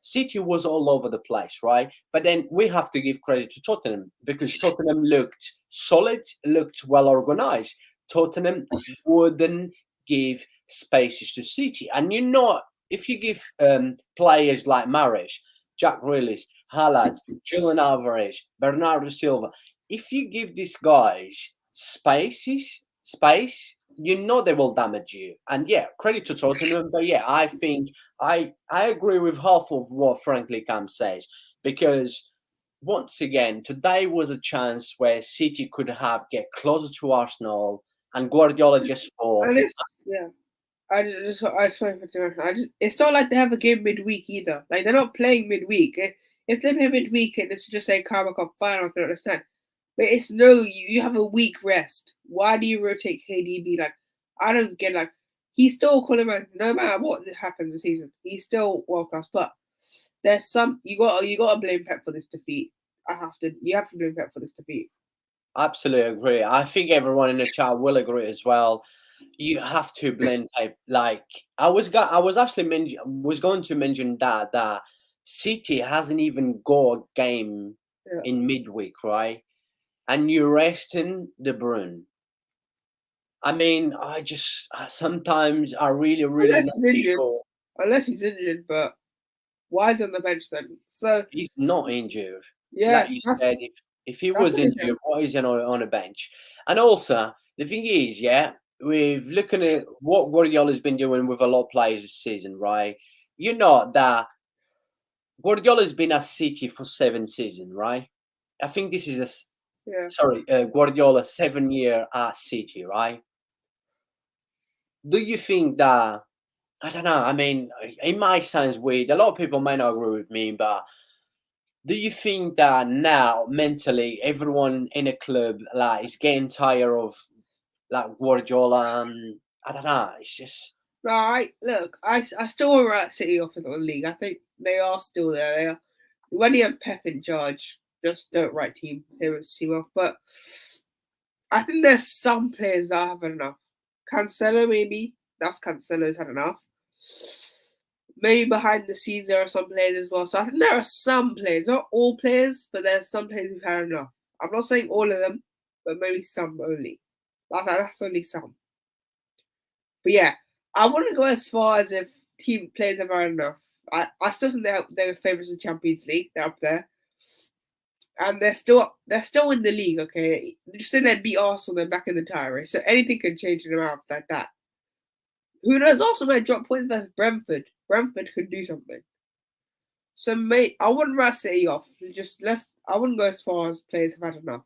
City was all over the place, right? But then we have to give credit to Tottenham because Tottenham looked solid, looked well organized. Tottenham wouldn't give spaces to City, and if you give players like Mahrez, Jack Grealish, Haaland, Julian Alvarez, Bernardo Silva, if you give these guys space, they will damage you. And yeah, credit to Tottenham, but yeah, I think I agree with half of what Frankly Cam says because once again, today was a chance where City could get closer to Arsenal, and Guardiola just thought, And it's, yeah. I sorry for interrupting. It's not like they have a game midweek either. Like they're not playing midweek. If they play midweek and it's just say Karma Cup final, I can understand. But it's no, you have a week rest. Why do you rotate KDB? Like I don't get like he's still calling man. No matter what happens this season, he's still world class. But there's some you got to blame Pep for this defeat. You have to blame Pep for this defeat. absolutely agree. I think everyone in the chat will agree as well. You have to blend type. Like I was actually was going to mention that City hasn't even got a game Yeah. in midweek, right? And you're resting De Bruyne. I mean, sometimes I really Unless not he's injured. sure. Unless he's injured, but why is he on the bench then? So He's not injured. yeah, Like you said, if he that's was what he said. injured, why is he on a bench? And also, the thing is, yeah, with looking at what Guardiola's been doing with a lot of players this season, right? you know that Guardiola's been at City for 7 seasons, right? I think this is Yeah. Guardiola 7 year at City, right? Do you think that, I don't know, I mean, it might sound weird. A lot of people might not agree with me, but do you think that now mentally everyone in a club like is getting tired of like Guardiola? I don't know. It's just Right, look, I still want to write City off in the league. I think they are still there. They are, when you have Pep in charge, just don't write team off. But I think there's some players that have enough. Cancelo, maybe. That's Cancelo's had enough. Maybe behind the scenes there are some players as well. So I think there are some players, not all players, but there's some players who've had enough. I'm not saying all of them, but maybe some only. That's only some. But yeah, I wouldn't go as far as if team players have had enough. I still think they're favourites of the Champions League. They're up there, and they're still in the league. Okay, just say they beat Arsenal, they're back in the title race. So anything can change in a month like that. Who knows? Also, might drop points versus Brentford. Brentford could do something. So, mate, I wouldn't write City off. I wouldn't go as far as players have had enough.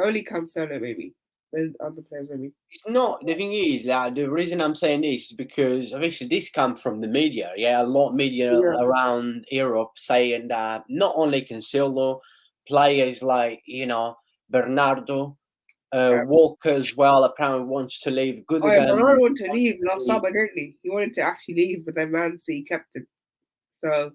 Only Cancelo, maybe. There's other players, maybe. it's not. The thing is, like, the reason I'm saying this is because obviously this comes from the media. Yeah, a lot of media Yeah. around Europe saying that not only Cancelo, players like Bernardo, Yeah. Walker as well apparently wants to leave. Oh, yeah, Bernardo Gundogan wanted to wants leave to last leave. summer, didn't he? He wanted to actually leave, but then Man City kept him. So,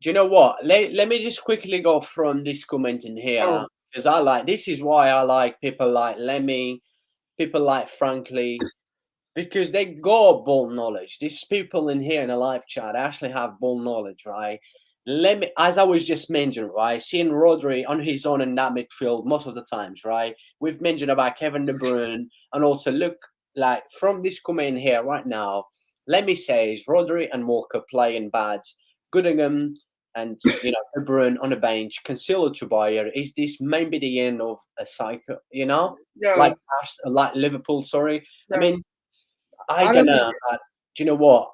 Do you know what? Let me just quickly go from this comment in here oh, because this is why I like people like Lemmy, people like Frankly, because they got ball knowledge. These people in here in the live chat actually have ball knowledge, right? Let me, as I was just mentioning, right? Seeing Rodri on his own in that midfield most of the times, right? We've mentioned about Kevin De Bruyne, and also look like from this comment here right now. Let me say is Rodri and Walker playing bad. Goodingham and De Bruyne on the bench. Cancelo to Bayer. Is this maybe the end of a cycle? Like no, like Liverpool. Sorry, I no. mean I I don't don't think. know. Do you know what?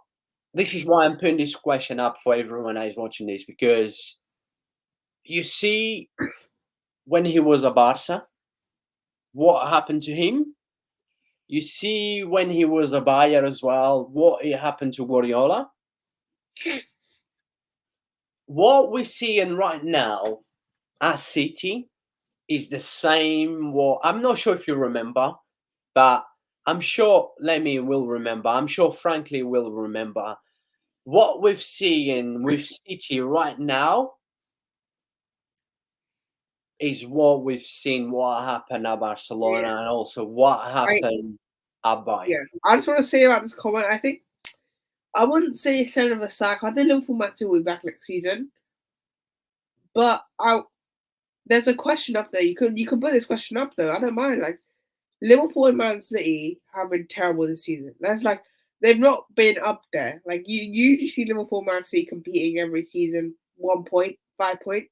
This is why I'm putting this question up for everyone that is watching this because you see, when he was a Barca, what happened to him? You see, when he was a Bayer as well, what happened to Guardiola? What we're seeing right now at City is the same. What I'm not sure if you remember, but I'm sure Lemmy will remember. I'm sure Frankly will remember. What we've seen with City right now is what we've seen what happened at Yeah, Barcelona and also what I happened at yeah. Bayern. I just want to say about this comment. I think I wouldn't say it's kind of a sack. I think Liverpool might still be back next season, but there's a question up there. You could put this question up though. I don't mind. Like Liverpool and Man City have been terrible this season. That's like they've not been up there. Like you usually see Liverpool, Man City competing every season, 1 point, 5 point.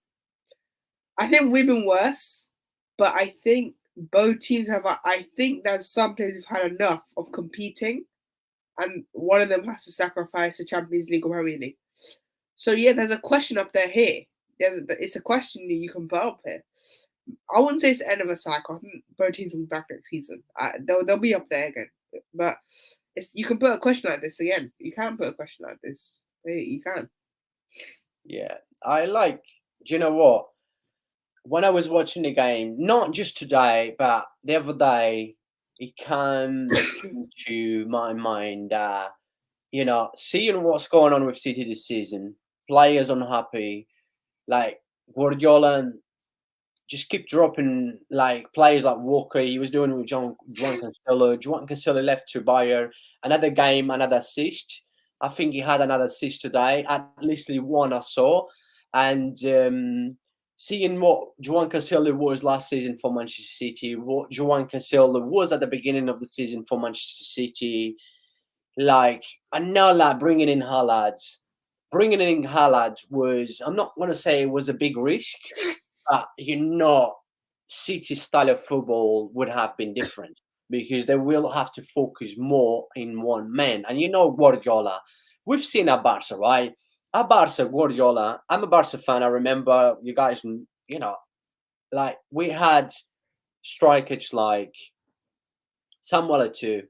I think we've been worse, but I think both teams have. I think there's some players who've had enough of competing, and one of them has to sacrifice the Champions League or Premier League. So yeah, there's a question up there here. It's a question that you can put up here. I wouldn't say it's the end of a cycle. I think both teams will be back next season. They'll be up there again. But you can put a question like this again. You can put a question like this. You can. Yeah, I like. Do you know what? When I was watching the game, not just today, but the other day, it came into my mind that seeing what's going on with City this season, players unhappy, like Guardiola just keep dropping like players like Walker. He was doing it with Juan Cancelo. Juan Cancelo left to Bayer. Another game, another assist. I think he had another assist today, at least one I saw. And seeing what Juan Cancelo was last season for Manchester City, what Juan Cancelo was at the beginning of the season for Manchester City, like I know, like bringing in Haaland was. I'm not going to say it was a big risk, but City style of football would have been different because they will have to focus more in one man. And Guardiola, we've seen at Barca, right? At Barca, Guardiola, I'm a Barca fan. I remember you guys, like we had strikers like Samuel too.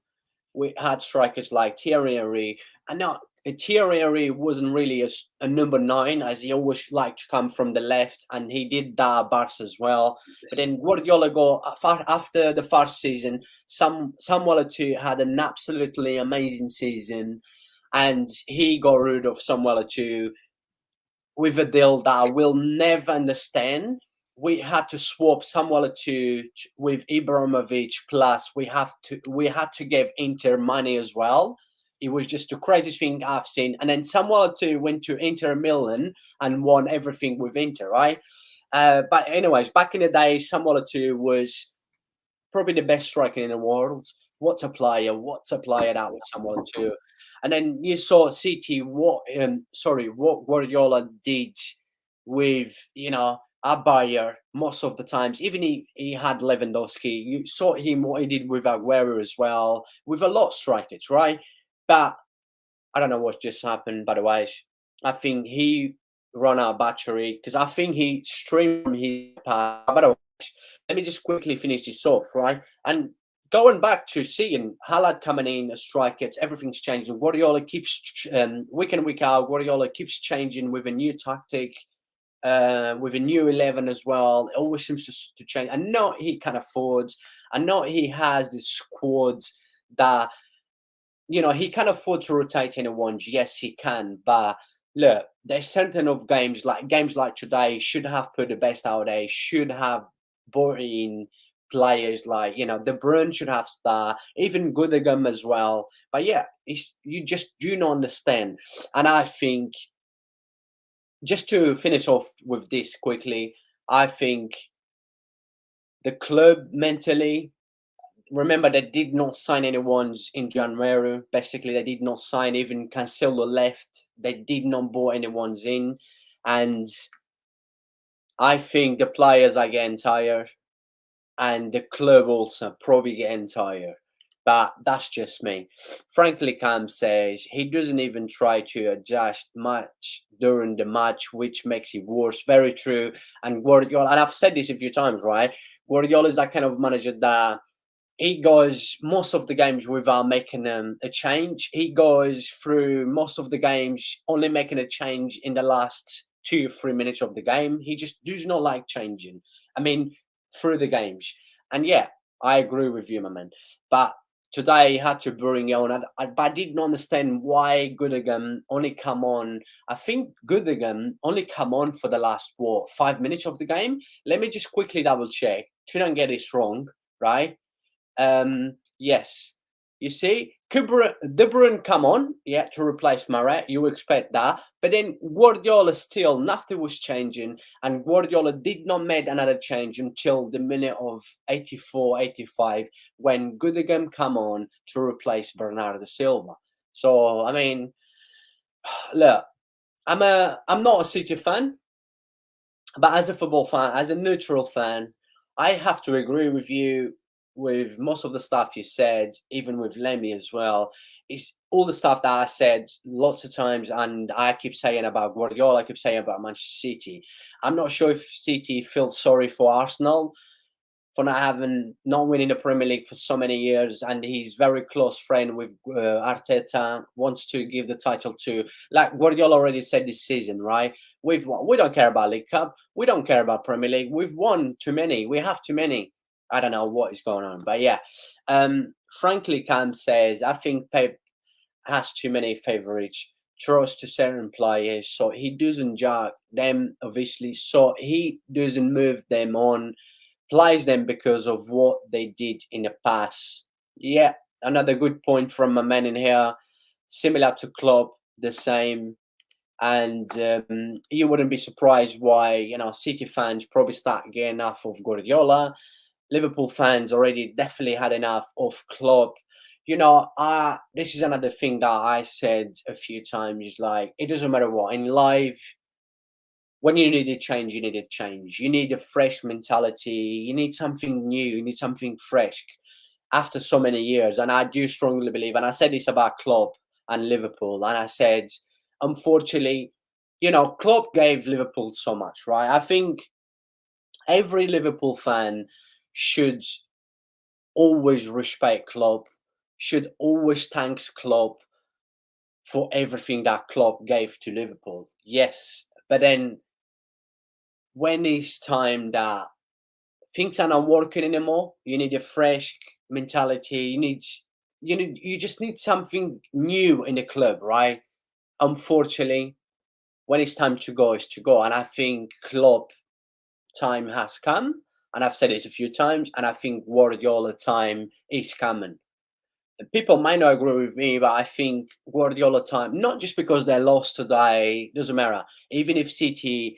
We had strikers like Thierry Henry, and now Thierry Henry wasn't really a number nine, as he always liked to come from the left, and he did that at Barca as well. But then Guardiola after the first season, Samuel too had an absolutely amazing season, and he got rid of Samuel too with a deal that I will never understand. We had to swap Samuel to with Ibrahimovic, plus we had to give Inter money as well. It was just the craziest thing I've seen. And then Samuel too went to Inter Milan and won everything with Inter, right? But anyways, back in the day, Samuel too was probably the best striker in the world. What a player! What a player that was, Samuel too. And then you saw City. What Guardiola did with Bayer most of the times. Even he had Lewandowski. You saw him what he did with Aguero as well. With a lot of strikers, right? But I don't know what just happened. By the way, I think he run out of battery because I think he streamed his pass. By the way, let me just quickly finish this off, right? And going back to seeing Haaland coming in as strikers, everything's changing. Guardiola keeps week in week out. Guardiola keeps changing with a new tactic, with a new 11 as well. It always seems to change. I know he can afford. I know he has the squads that he can afford to rotate anyone. Yes, he can. But look, there's certain of games like today should have put the best out there. Should have brought in players like De Bruyne should have started, even Goodegum as well. But yeah, you just do not understand. And I think just to finish off with this quickly, I think the club mentally. Remember, they did not sign anyone in January. Basically, they did not sign. Even Cancelo left. They did not bought anyone's in, and I think the players are getting tired, and the club also probably getting tired. But that's just me. Frankly, Cam says he doesn't even try to adjust much during the match, which makes it worse. Very true. And Guardiola, and I've said this a few times, right? Guardiola is that kind of manager that he goes most of the games without making a change. He goes through most of the games only making a change in the last 2 or 3 minutes of the game. He just does not like changing. I mean, through the games. And yeah, I agree with you, my man. But today he had to bring on. But I did not understand why Goodegum only come on. I think Goodegum only come on for the last 5 minutes of the game. Let me just quickly double check to not get this wrong, right? Yes, you see, De Bruyne come on, yeah, to replace Maret. You expect that, but then Guardiola still nothing was changing, and Guardiola did not make another change until the minute of 84, 85 when Goodegum come on to replace Bernardo Silva. So I mean, look, I'm not a City fan, but as a football fan, as a neutral fan, I have to agree with you with most of the stuff you said, even with Lemmy as well. It's all the stuff that I said lots of times, and I keep saying about Guardiola, I keep saying about Manchester City. I'm not sure if City feels sorry for Arsenal for not winning the Premier League for so many years, and he's very close friend with Arteta. Wants to give the title to, like Guardiola already said this season, right? We don't care about League Cup, we don't care about Premier League. We've won too many. We have too many. I don't know what is going on, but yeah. Frankly, Cam says I think Pep has too many favourites. Trust to certain players, so he doesn't judge them obviously. So he doesn't move them on plays them because of what they did in the past. Yeah, another good point from my man in here. Similar to Klopp, the same. And you wouldn't be surprised why, City fans probably start getting enough of Guardiola. Liverpool fans already definitely had enough of Klopp. This is another thing that I said a few times, like, it doesn't matter what. In life, when you need a change, you need a change. You need a fresh mentality. You need something new. You need something fresh after so many years. And I do strongly believe, and I said this about Klopp, and Liverpool. And I said, unfortunately, Klopp gave Liverpool so much, right? I think every Liverpool fan should always respect Klopp, should always thank Klopp for everything that Klopp gave to Liverpool. Yes, but then when it's time that things are not working anymore, you need a fresh mentality. You just need something new in the club, right? Unfortunately, when it's time to go, it's to go. And I think Klopp time has come, and I've said this a few times, and I think Guardiola time is coming. And people might not agree with me, but I think Guardiola time, not just because they lost today, doesn't matter. Even if City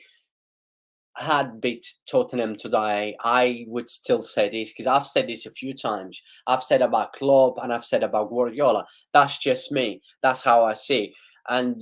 had beat Tottenham today, I would still say this because I've said this a few times. I've said about Klopp and I've said about Guardiola. That's just me. That's how I see. And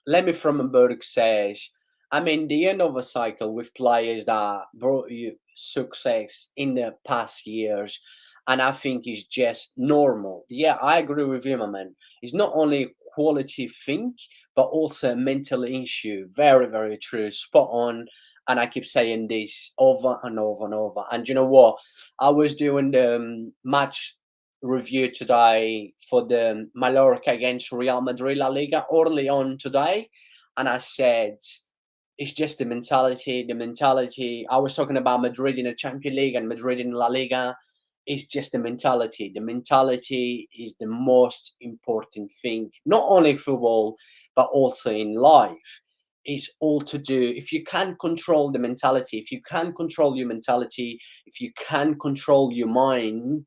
Lemmy Frommenberg says, I mean, the end of a cycle with players that brought you success in the past years. And I think it's just normal. Yeah, I agree with you, my man. It's not only a quality thing, but also a mental issue. Very, very true. Spot on. And I keep saying this over and over and over. And you know what? I was doing the match review today for the Mallorca against Real Madrid La Liga early on today, and I said it's just the mentality. The mentality. I was talking about Madrid in the Champions League and Madrid in La Liga. It's just the mentality. The mentality is the most important thing, not only in football but also in life. Is all to do if you can control the mentality, if you can control your mentality, if you can control your mind,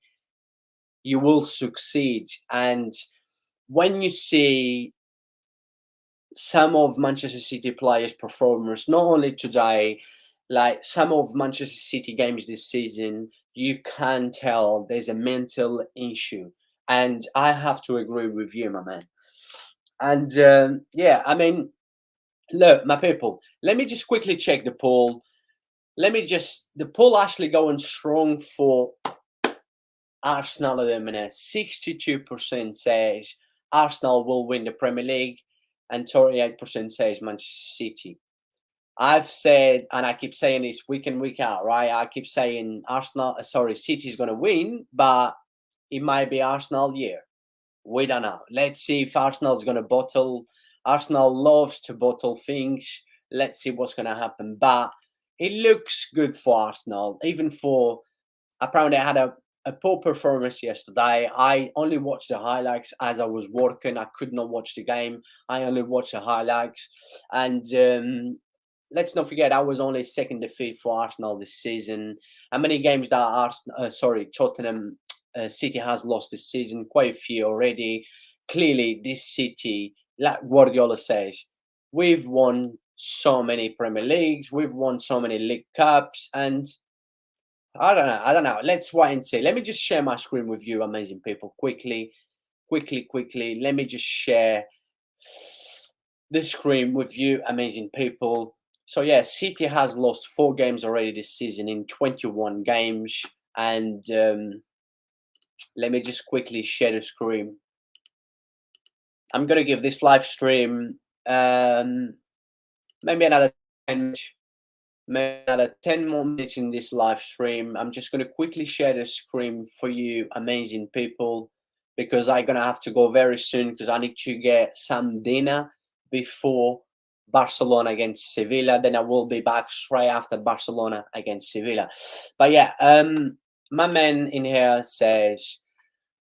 you will succeed. And when you see some of Manchester City players' performance, not only today, like some of Manchester City games this season, you can tell there's a mental issue. And I have to agree with you, my man. And yeah, I mean, look, my people, let me just quickly check the poll. The poll actually going strong for Arsenal at the minute. 62% says Arsenal will win the Premier League, and 38% says Manchester City. I've said, and I keep saying this week in, week out, right? I keep saying City's going to win, but it might be Arsenal year. We don't know. Let's see if Arsenal's going to bottle. Arsenal loves to bottle things. Let's see what's going to happen. But it looks good for Arsenal, even for apparently I had a poor performance yesterday. I only watched the highlights as I was working. I could not watch the game. I only watched the highlights. And let's not forget, I was only second defeat for Arsenal this season. How many games that Tottenham City has lost this season? Quite a few already. Clearly, this City, like Guardiola says, we've won so many Premier Leagues, we've won so many League Cups, and I don't know. I don't know. Let's wait and see. Let me just share my screen with you, amazing people. Quickly. Let me just share the screen with you, amazing people. So yeah, City has lost 4 games already this season in 21 games. And let me just quickly share the screen. I'm gonna give this live stream maybe another 10 maybe another 10 more minutes in this live stream. I'm just going to quickly share the screen for you, amazing people, because I'm going to have to go very soon because I need to get some dinner before Barcelona against Sevilla. Then I will be back straight after Barcelona against Sevilla. But yeah, my man in here says,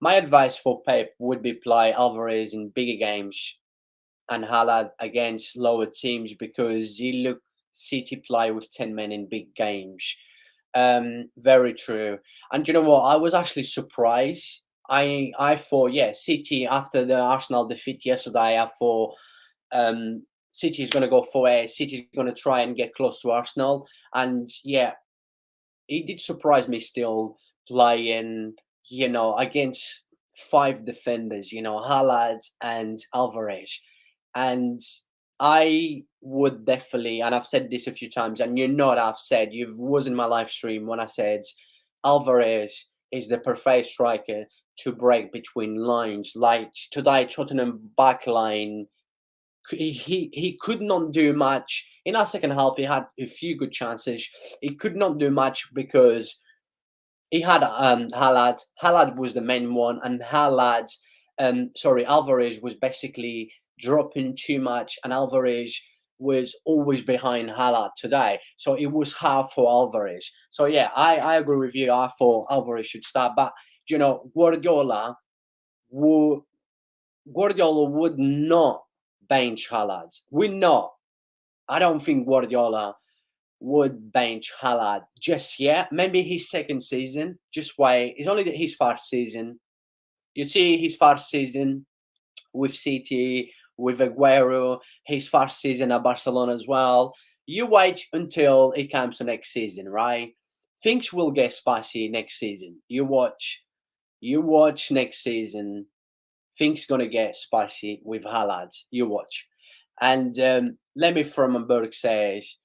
my advice for Pep would be play Alvarez in bigger games and Haaland against lower teams because he looked City play with 10 men in big games. Very true. And you know what? I was actually surprised. I thought, yeah, City after the Arsenal defeat yesterday, I thought City is going to go for a City is going to try and get close to Arsenal. And yeah, he did surprise me still playing, against 5 defenders, Haaland and Alvarez. And I would definitely, and I've said this a few times, and I've said, you was in my live stream when I said Alvarez is the perfect striker to break between lines. Like today, Tottenham backline, he could not do much in our second half. He had a few good chances. He could not do much because he had Haaland. Haaland was the main one, and Alvarez was basically dropping too much, and Alvarez was always behind Haaland today. So it was hard for Alvarez. So yeah, I agree with you. I thought Alvarez should start, but would Guardiola would not bench Haaland. Would not. I don't think Guardiola would bench Haaland just yet. Maybe his second season. Just wait. It's only his first season. You see his first season with City, with Aguero, his first season at Barcelona as well. You wait until it comes to next season, right? Things will get spicy next season. You watch next season. Things gonna get spicy with Haaland. You watch. And Lemmy from Hamburg says,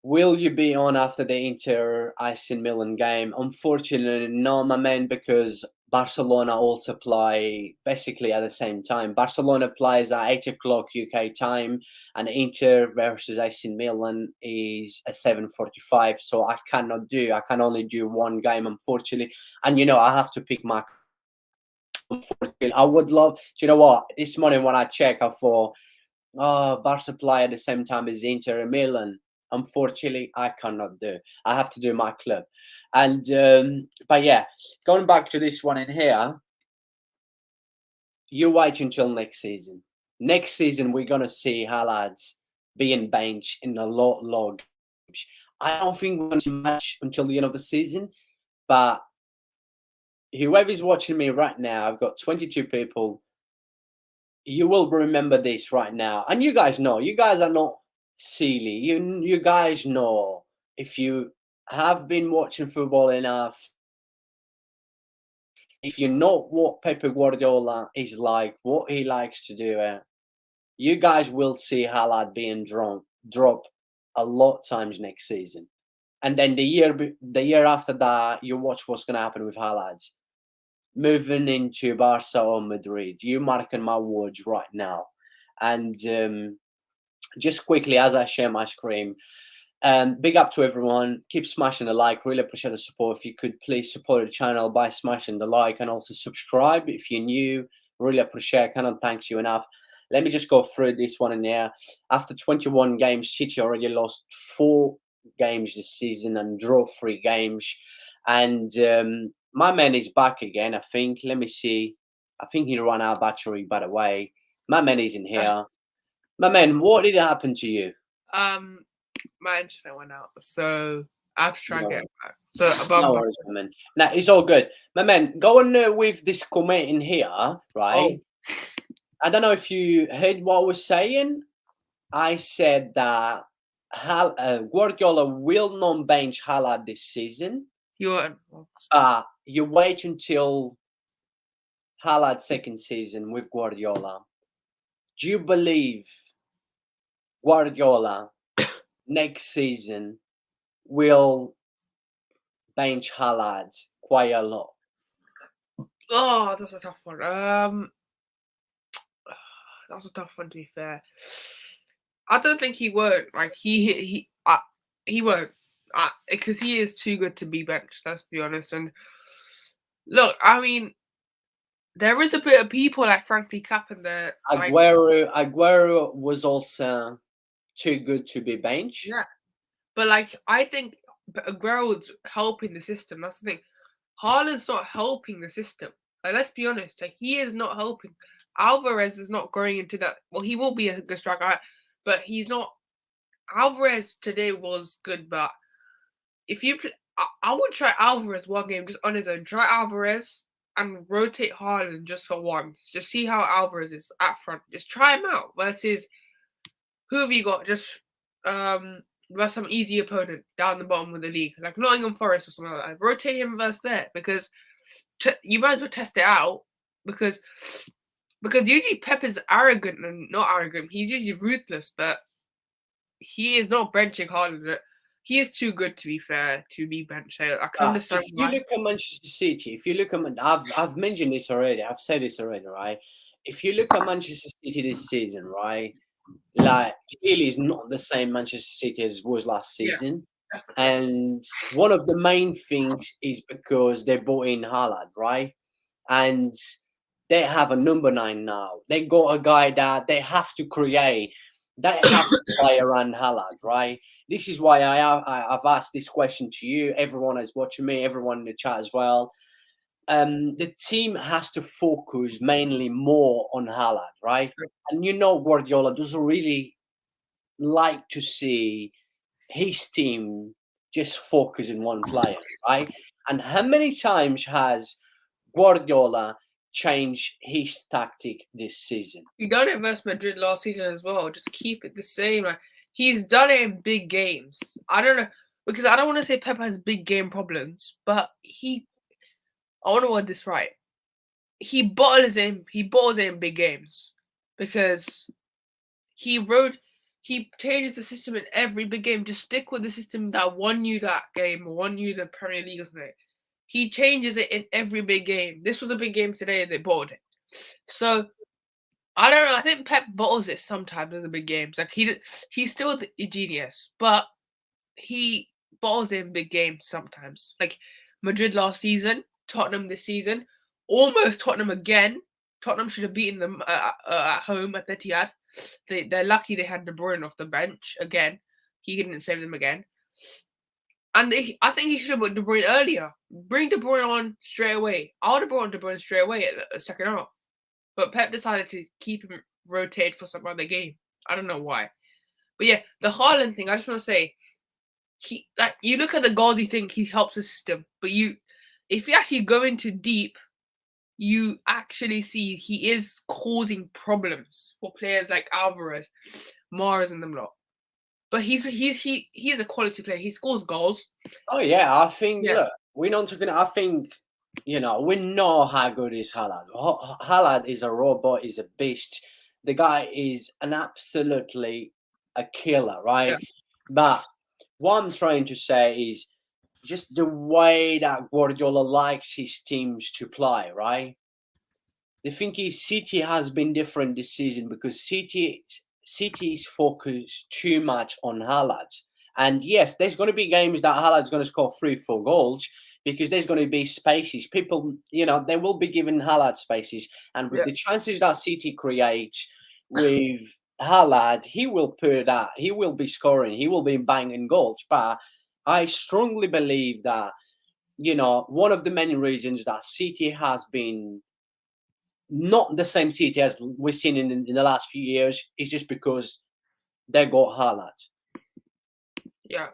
will you be on after the Inter AC Milan game? Unfortunately, no, my man, because Barcelona also play basically at the same time. Barcelona plays at 8 o'clock UK time, and Inter versus AC Milan is at 7:45. So I can only do one game, unfortunately. And I have to pick my. Unfortunately, I would love. Do you know what? This morning when I check, I thought, oh, Barca play at the same time as Inter and Milan. Unfortunately, I cannot do. I have to do my club. And but yeah, going back to this one in here, you wait until next season. Next season, we're gonna see Haaland being benched in a lot games. I don't think we're gonna see much until the end of the season, but whoever's watching me right now, I've got 22 people. You will remember this right now, and you guys know. You guys are not silly. You guys know, if you have been watching football enough, if you know what Pep Guardiola is like, what he likes to do, you guys will see Haaland being drop a lot times next season, and then the year after that, you watch what's going to happen with Haaland moving into Barca or Madrid. You marking my words right now. And just quickly, as I share my screen, big up to everyone. Keep smashing the like. Really appreciate the support. If you could please support the channel by smashing the like and also subscribe if you're new. Really appreciate it. Cannot thank you enough. Let me just go through this one in there. After 21 games, City already lost 4 games this season and draw 3 games. And my man is back again, I think. Let me see. I think he ran out of battery, by the way. My man is in here. My man, what did happen to you? My internet went out, so I have to try and No, get it back. So about no worries, my man. Nah, it's all good. My man, go on with this comment in here, right? I don't know if you heard what I was saying. I said that Guardiola will not bench Haaland this season. You wait until Haaland's second season with Guardiola. Do you believe Guardiola next season will bench Haaland quite a lot? Oh, that's a tough one. That's a tough one, to be fair. I don't think he won't. Like he won't, because he is too good to be benched. Let's be honest. And look, I mean, there is a bit of people like Frankie Cap in there. Aguero was also too good to be benched. Yeah, but like I think Aguero's helping the system. That's the thing. Haaland's not helping the system. Like, let's be honest. Like, he is not helping. Alvarez is not going into that. Well, he will be a good striker, but he's not. Alvarez today was good, but if you, I would try Alvarez one game just on his own. Try Alvarez and rotate Haaland just for once. Just see how Alvarez is up front. Just try him out versus who have you got? Just versus some easy opponent down the bottom of the league, like Nottingham Forest or something like that. Rotate him versus there, because you might as well test it out, because usually Pep is arrogant and not arrogant. He's usually ruthless, but he is not benching Haaland. he is too good to be fair to be benched. I can understand If you why. look at Manchester City, if you look at, I've mentioned this already. I've said this already, right? If you look at Manchester City this season, right, like clearly it's not the same Manchester City as was last Yeah, season. definitely. And one of the main things is because they bought in Haaland, right? And they have a number 9 now. They got a guy that they have to create. They have to play around Haaland, right? This is why I've asked this question to you. Everyone is watching me, everyone in the chat as well. The team has to focus mainly more on Haaland, right? And Guardiola doesn't really like to see his team just focus in one player, right? And how many times has Guardiola changed his tactic this season? He done it versus Madrid last season as well. Just keep it the same. Like he's done it in big games. I don't know because I don't want to say Pep has big game problems, but I want to word this right. He bottles it in big games because he changes the system in every big game. Just stick with the system that won you that game or won you the Premier League or something. He changes it in every big game. This was a big game today and they bottled it. So I don't know. I think Pep bottles it sometimes in the big games. Like he's still a genius, but he bottles it in big games sometimes. Like Madrid last season, Tottenham this season, almost Tottenham again. Tottenham should have beaten them at home at Etihad. They're lucky they had De Bruyne off the bench again. He didn't save them again. And I think he should have put De Bruyne earlier. Bring De Bruyne on straight away. I would have brought De Bruyne straight away at the second half. But Pep decided to keep him rotated for some other game. I don't know why. But yeah, the Haaland thing, I just want to say, you look at the goals, you think he helps the system. But if you actually go into deep, you actually see he is causing problems for players like Alvarez, Mars, and them lot. But he's a quality player. He scores goals. Oh yeah, I think Yeah, look, we're not talking. I think we know how good is Haaland. Haaland is a robot. Is a beast. The guy is an absolutely a killer, yeah, right? But what I'm trying to say is just the way that Guardiola likes his teams to play, right? The thing is, City has been different this season because City is focused too much on Haaland. And yes, there's going to be games that Haaland's going to score 3, 4 goals because there's going to be spaces. People, they will be given Haaland spaces. And with yeah. the chances that City creates with Haaland, he will put that. He will be scoring. He will be banging goals. But I strongly believe that, one of the many reasons that City has been not the same City as we've seen in the last few years is just because they got Haaland. Yeah.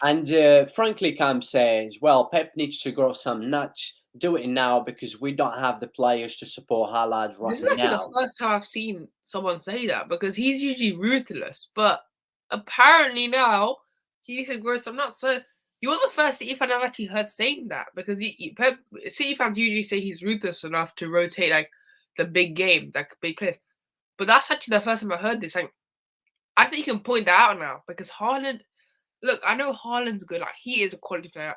And frankly, Cam says, well, Pep needs to grow some nuts. Do it now because we don't have the players to support Haaland right This is actually the now. first time I've seen someone say that because he's usually ruthless, but apparently now he needs to grow some nuts. So you're the first City fan I've actually heard saying that because City fans usually say he's ruthless enough to rotate like the big games, like big players. But that's actually the first time I heard this. Like, I think you can point that out now because Haaland. Look, I know Haaland's good. Like he is a quality player,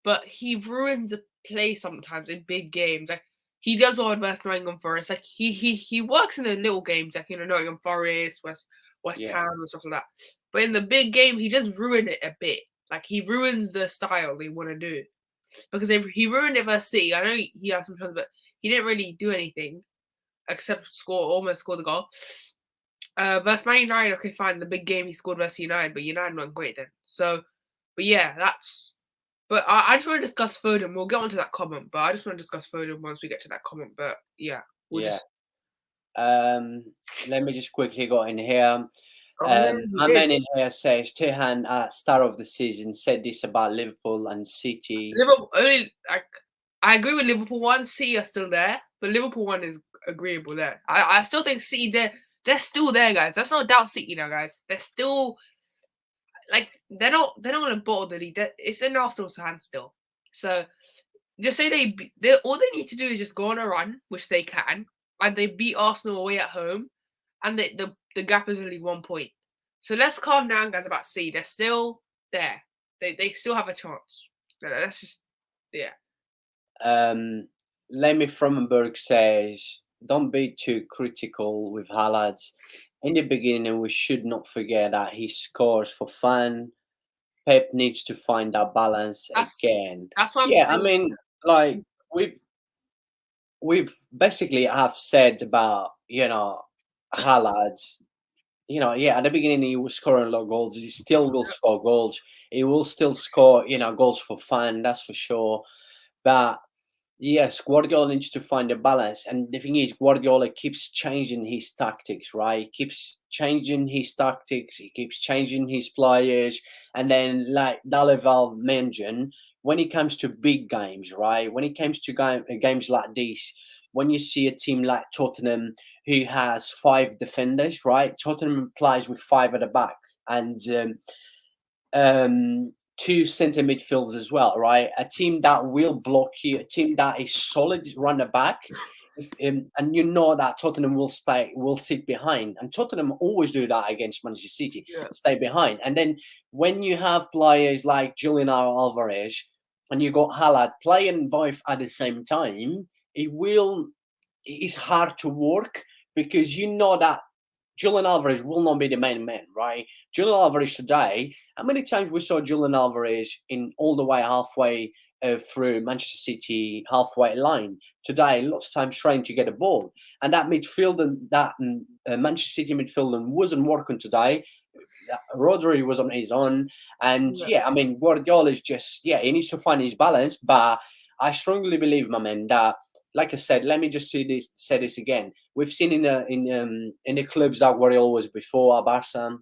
but he ruins a play sometimes in big games. Like he does well versus Nottingham Forest. Like he works in the little games, like Nottingham Forest, West Yeah. Ham and stuff like that. But in the big game, he does ruin it a bit. Like he ruins the style they want to do. Because if he ruined it versus City, I know he has some chance, but he didn't really do anything except almost score the goal. Versus Man United, okay, fine. The big game he scored versus United, but United weren't great then. So, but yeah, that's. But I just want to discuss Foden. We'll get onto that comment, but I just want to discuss Foden once we get to that comment. But yeah, we'll Yeah. just. Let me just quickly go in here. Oh yeah, we My did. man in here says Tehan at start of the season said this about Liverpool and City. Liverpool only like I agree with Liverpool one. City are still there, but Liverpool one is agreeable there. I still think City they're still there, guys. Let's not doubt City now, guys. They're still like they're not gonna bottle the league. It's in Arsenal's hands still. So just say they all they need to do is just go on a run, which they can, and they beat Arsenal away at home, and the gap is only 1 point. So let's calm down, guys. About C, they're still there. They still have a chance. Let's just Lemmy Frommenberg says, "Don't be too critical with Haaland. In the beginning, we should not forget that he scores for fun. Pep needs to find that balance that's again." that's what I'm Yeah, I saying. mean, like we've basically have said about Haaland. Yeah, at the beginning he was scoring a lot of goals. He still will score goals. He will still score, goals for fun. That's for sure. But yes, Guardiola needs to find a balance. And the thing is, Guardiola keeps changing his tactics, right? He keeps changing his tactics. He keeps changing his players. And then, like Dalival mentioned, when it comes to big games, right? When it comes to games like this, when you see a team like Tottenham who has five defenders, right? Tottenham plays with five at the back. And two centre midfielders as well, right? A team that will block you, a team that is solid run the back, and you know that Tottenham will sit behind, and Tottenham always do that against Manchester City, Yeah, stay behind. And then when you have players like Julian Alvarez and you got Haaland playing both at the same time, it's hard to work because you know that Julian Alvarez will not be the main man, right? Julian Alvarez today, how many times we saw Julian Alvarez in all the way halfway through Manchester City halfway line today? Lots of times trying to get a ball, and that midfield that Manchester City midfield wasn't working today. Rodri was on his own, and yeah, yeah, I mean Guardiola is just he needs to find his balance. But I strongly believe, my man, that like I said, let me just say this again. We've seen in the clubs that Guardiola was before, at Barca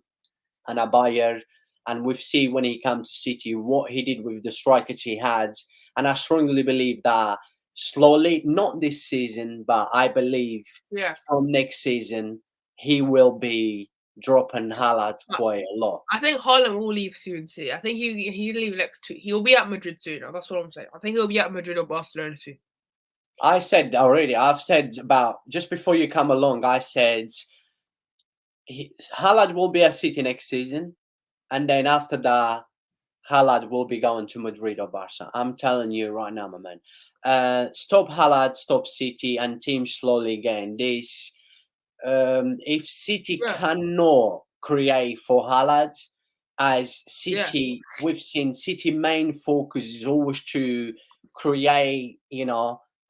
and at Bayern, and we've seen when he came to City what he did with the strikers he had, and I strongly believe that slowly, not this season, but I believe yeah. from next season he will be dropping Haaland quite a lot. I think Haaland will leave soon too. I think he'll leave next to. He'll be at Madrid soon. That's what I'm saying. I think he'll be at Madrid or Barcelona soon. I said already. I've said about just before you come along. I said Haaland will be at City next season, and then after that, Haaland will be going to Madrid or Barca. I'm telling you right now, my man. Stop Haaland, stop City, and teams slowly gain this. If City Yeah, cannot create for Haaland, as yeah, City, we've seen City main focus is always to create,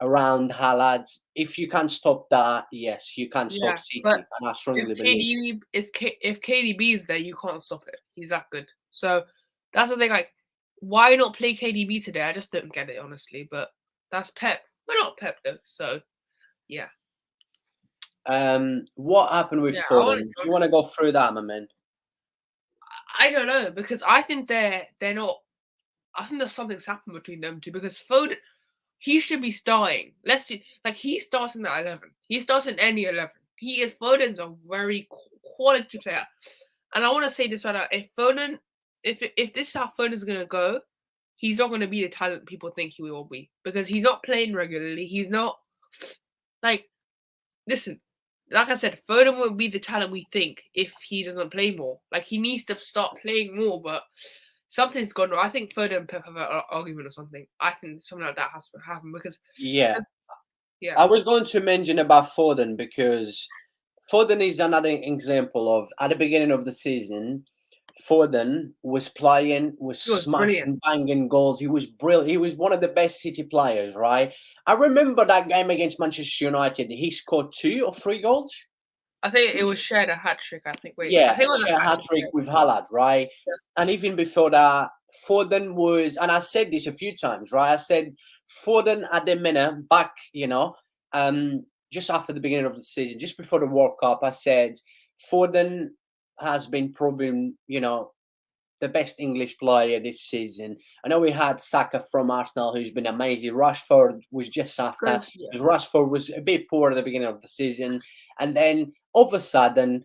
around Haaland. If you can stop that, yes, you can stop yeah. But City, and I if strongly believe. if KDB is there, you can't stop it. He's that good. So that's the thing. Like, why not play KDB today? I just don't get it honestly. But that's Pep. We're not Pep though. So yeah, What happened with yeah. I want Foden? Do you want to go through that, my man? I don't know because I think they're not. I think there's something's happened between them two because Foden, he should be starting. Let's be like he starts in that 11. He starts in any 11. He is Foden's a very quality player, and I want to say this right now: if Foden, if this is how Foden's gonna go, he's not gonna be the talent people think he will be because he's not playing regularly. He's not like listen. Like I said, Foden will be the talent we think if he doesn't play more. Like he needs to start playing more, but something's gone wrong. I think Foden and Pep have an argument or something. I think something like that has to happen because Yeah, yeah, I was going to mention about Foden because Foden is another example of at the beginning of the season, Foden was playing, was he was brilliant. smashing, banging goals. He was brilliant. He was one of the best City players, right? I remember that game against Manchester United. He scored 2 or 3 goals. I think it was shared a hat trick. I think. Wait, I Yeah, think it was a share hat hat trick. trick with Haaland, right? And even before that, Foden was, and I said this a few times, right? I said Foden at the minute back, just after the beginning of the season, just before the World Cup, I said Foden has been probably, the best English player this season. I know we had Saka from Arsenal, who's been amazing. Rashford was just after, Because yeah, because Rashford was a bit poor at the beginning of the season, and then all of a sudden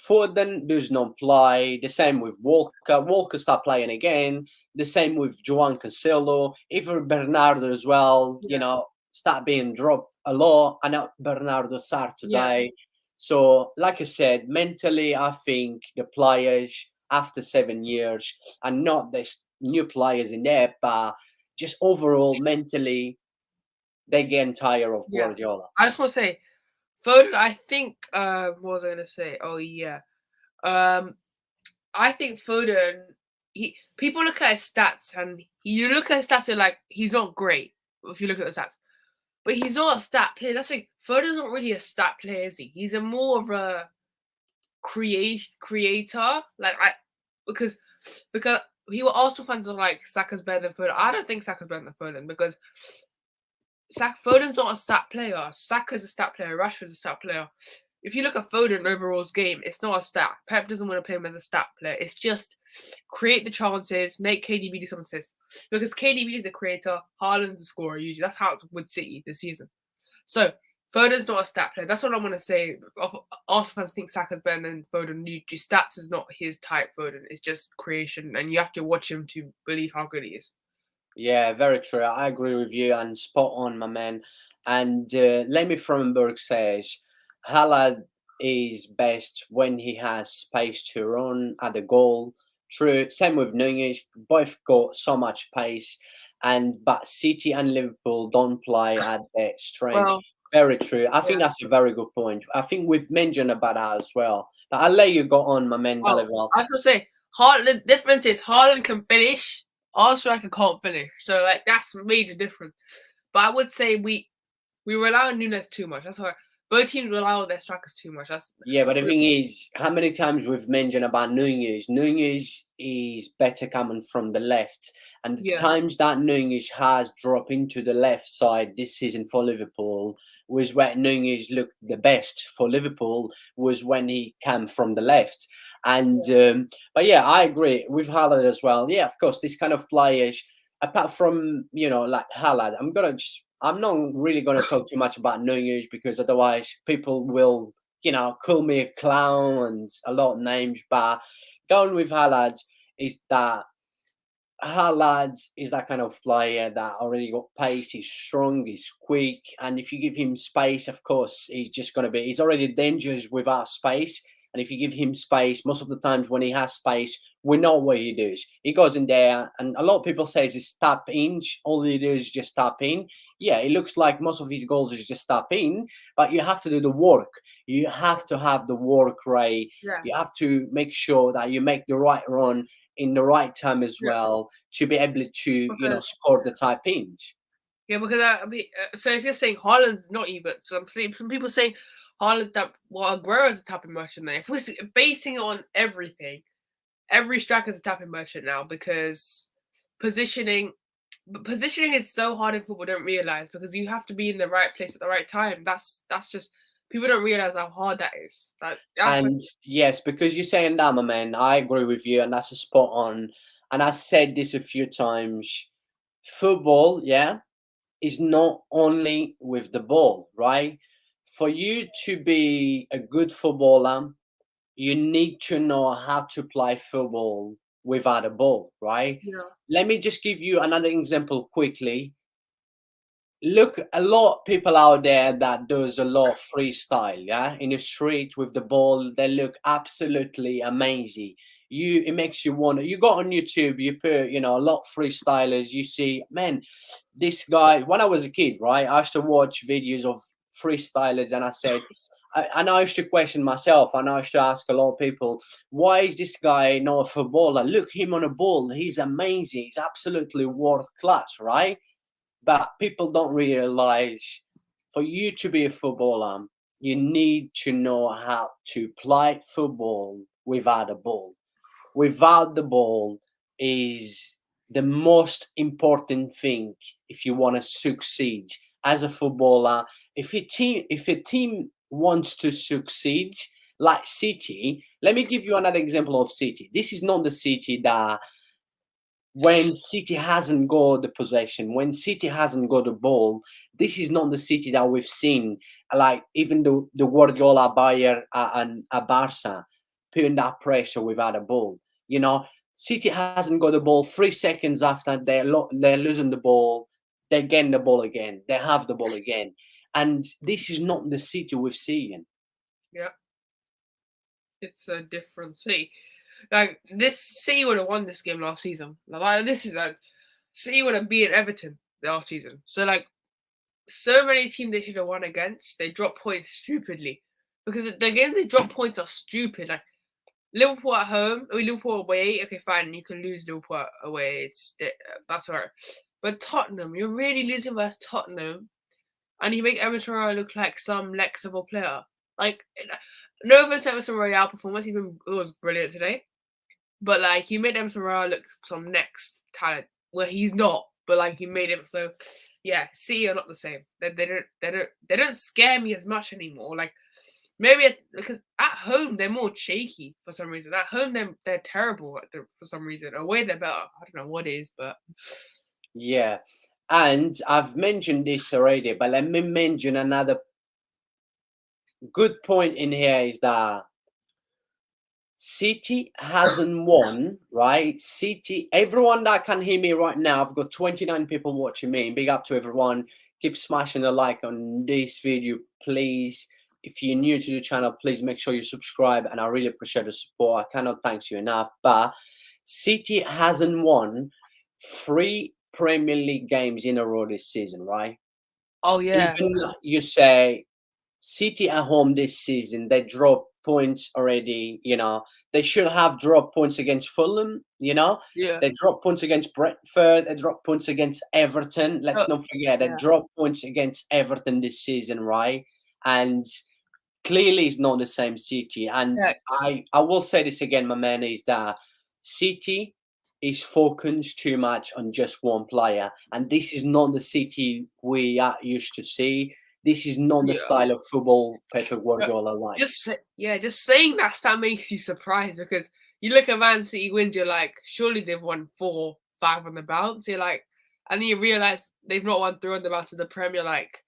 Foden does not play. The same with Walker. Walker start playing again. The same with João Cancelo. Even Bernardo as well. yeah, Start being dropped a lot. I know Bernardo start yeah. today. So, like I said, mentally, I think the players after 7 years, and not there's new players in there, but just overall mentally, they're getting tired of Yeah. Guardiola. I just want to say, Foden, I think, what was I going to say? Oh, yeah. Um, I think Foden, people look at his stats and you look at his stats and like, he's not great if you look at the stats. But he's not a stat player. That's like, Foden's not really a stat player, is he? He's a more of a creator. Like, because people Arsenal fans are like, Saka's better than Foden. I don't think Saka's better than Foden because Foden's not a stat player. Saka's a stat player. Rashford's a stat player. If you look at Foden overall's game, it's not a stat. Pep doesn't want to play him as a stat player. It's just create the chances, make KDB do some assists. Because KDB is a creator, Haaland's a scorer usually. That's how it's with City this season. So Foden's not a stat player. That's what I'm going to say. Arsenal fans think Saka's better than Foden. Stats is not his type, Foden. It's just creation. And you have to watch him to believe how good he is. Yeah, very true. I agree with you and spot on, my man. And Lemmy Fromberg says Haaland is best when he has space to run at the goal. True. Same with Nunez. Both got so much pace, but City and Liverpool don't play at their strength. Well, Very true. I yeah. think that's a very good point. I think we've mentioned about that as well. But I'll let you go on, my man, Well, Balival. I was gonna say Haaland. The difference is Haaland can finish. Our striker can't finish. So like that's a major difference. But I would say we rely on Nunes too much. That's why both teams rely on their strikers too much. Yeah, but the thing is, how many times we've mentioned about Nunez? Nunez is better coming from the left, and the yeah. times that Nunez has dropped into the left side this season for Liverpool was where Nunez looked the best for Liverpool was when he came from the left. And but yeah, I agree with Haaland as well. Yeah, of course, this kind of players, apart from like Haaland, I'm not really going to talk too much about Nunez because otherwise people will, call me a clown and a lot of names. But going with Haaland is that Haaland is that kind of player that already got pace. He's strong, he's quick, and if you give him space, of course, he's already dangerous without space. And if you give him space, most of the times when he has space, we know what he does. He goes in there, and a lot of people say it's tap in. All he does is just tap in. Yeah, it looks like most of his goals is just tap in, but you have to do the work. You have to have the work, Ray. Yeah. You have to make sure that you make the right run in the right time as Yeah. well to be able to Because, score the type ins. yeah, because I mean, so if you're saying Haaland's not even, some people saying Haaland's that Aguero's a tapping merchant. There, if we're basing it on everything, every striker's a tapping merchant now because positioning is so hard and people don't realize because you have to be in the right place at the right time. That's just people don't realize how hard that is. And yes, because you're saying that, my man, I agree with you, and that's a spot on. And I said this a few times. Football, yeah, is not only with the ball, right? For you to be a good footballer, you need to know how to play football without a ball, right? yeah, Let me just give you another example quickly. Look, a lot of people out there that does a lot of freestyle, yeah, in the street with the ball, they look absolutely amazing. It makes you wonder. You go on YouTube, you put, a lot of freestylers, you see, man, this guy, when I was a kid, right, I used to watch videos of freestylers and and I used to question myself and I used to ask a lot of people, why is this guy not a footballer? Look him on a ball, he's amazing, he's absolutely world class, right? But people don't realize for you to be a footballer, you need to know how to play football without a ball. Without the ball is the most important thing if you want to succeed as a footballer. If a team wants to succeed, like City, let me give you another example of City. This is not the City that when City hasn't got the possession, when City hasn't got the ball, this is not the City that we've seen. Like even the Guardiola, Bayern, and Barca putting that pressure without a ball. City hasn't got the ball. 3 seconds after they're losing the ball, they get the ball again. They have the ball again, and this is not the City we've seen. Yeah, it's a different City. Like this City would have won this game last season. Like this is like City would have beaten Everton last season. So like so many teams they should have won against, they drop points stupidly. Because the games they drop points are stupid. Like Liverpool at home, I mean Liverpool away, okay fine, you can lose Liverpool away, that's alright. But Tottenham, you're really losing versus Tottenham and you make Emerson Royale look like some flexible player. Like no offense to Emerson Royale performance, it was brilliant today. But like you made Emerson Royale look some next talent where he's not. But like you made him so yeah, City are not the same. They don't scare me as much anymore. Like maybe because at home they're more shaky for some reason. At home they're terrible for some reason. Away they're better. I don't know what it is, but Yeah. And I've mentioned this already, but let me mention another good point in here is that City hasn't won, right? City, everyone that can hear me right now, I've got 29 people watching me. Big up to everyone. Keep smashing a like on this video, please. If you're new to the channel, please make sure you subscribe, and I really appreciate the support. I cannot thank you enough. But City hasn't won 3 Premier League games in a row this season, right? oh yeah, Even you say City at home this season, they dropped points already. They should have dropped points against Fulham. yeah, They dropped points against Brentford. They dropped points against Everton. Let's oh, not forget they yeah, dropped points against Everton this season, right? And clearly, it's not the same City. And yeah, I will say this again, my man, is that City is focused too much on just one player, and this is not the City we are used to see. This is not the yeah. style of football Pep But Guardiola likes. just saying that stat makes you surprised because you look at Man City wins, you're like, surely they've won 4, 5 on the bounce. You're like, and then you realize they've not won 3 on the bounce in the Premier. Like,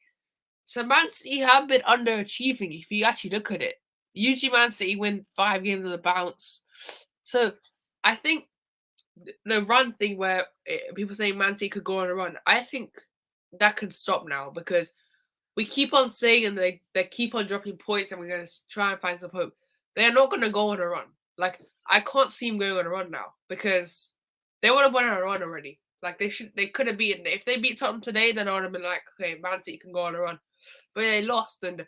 so Man City have been underachieving if you actually look at it. Usually, Man City win 5 games on the bounce. So I think the run thing where people saying Man City could go on a run, I think that can stop now because we keep on saying and they keep on dropping points and we're going to try and find some hope. They're not going to go on a run. Like, I can't see them going on a run now because they would have won on a run already. Like, they could have beaten. If they beat Tottenham today, then I would have been like, okay, Man City can go on a run. But they lost and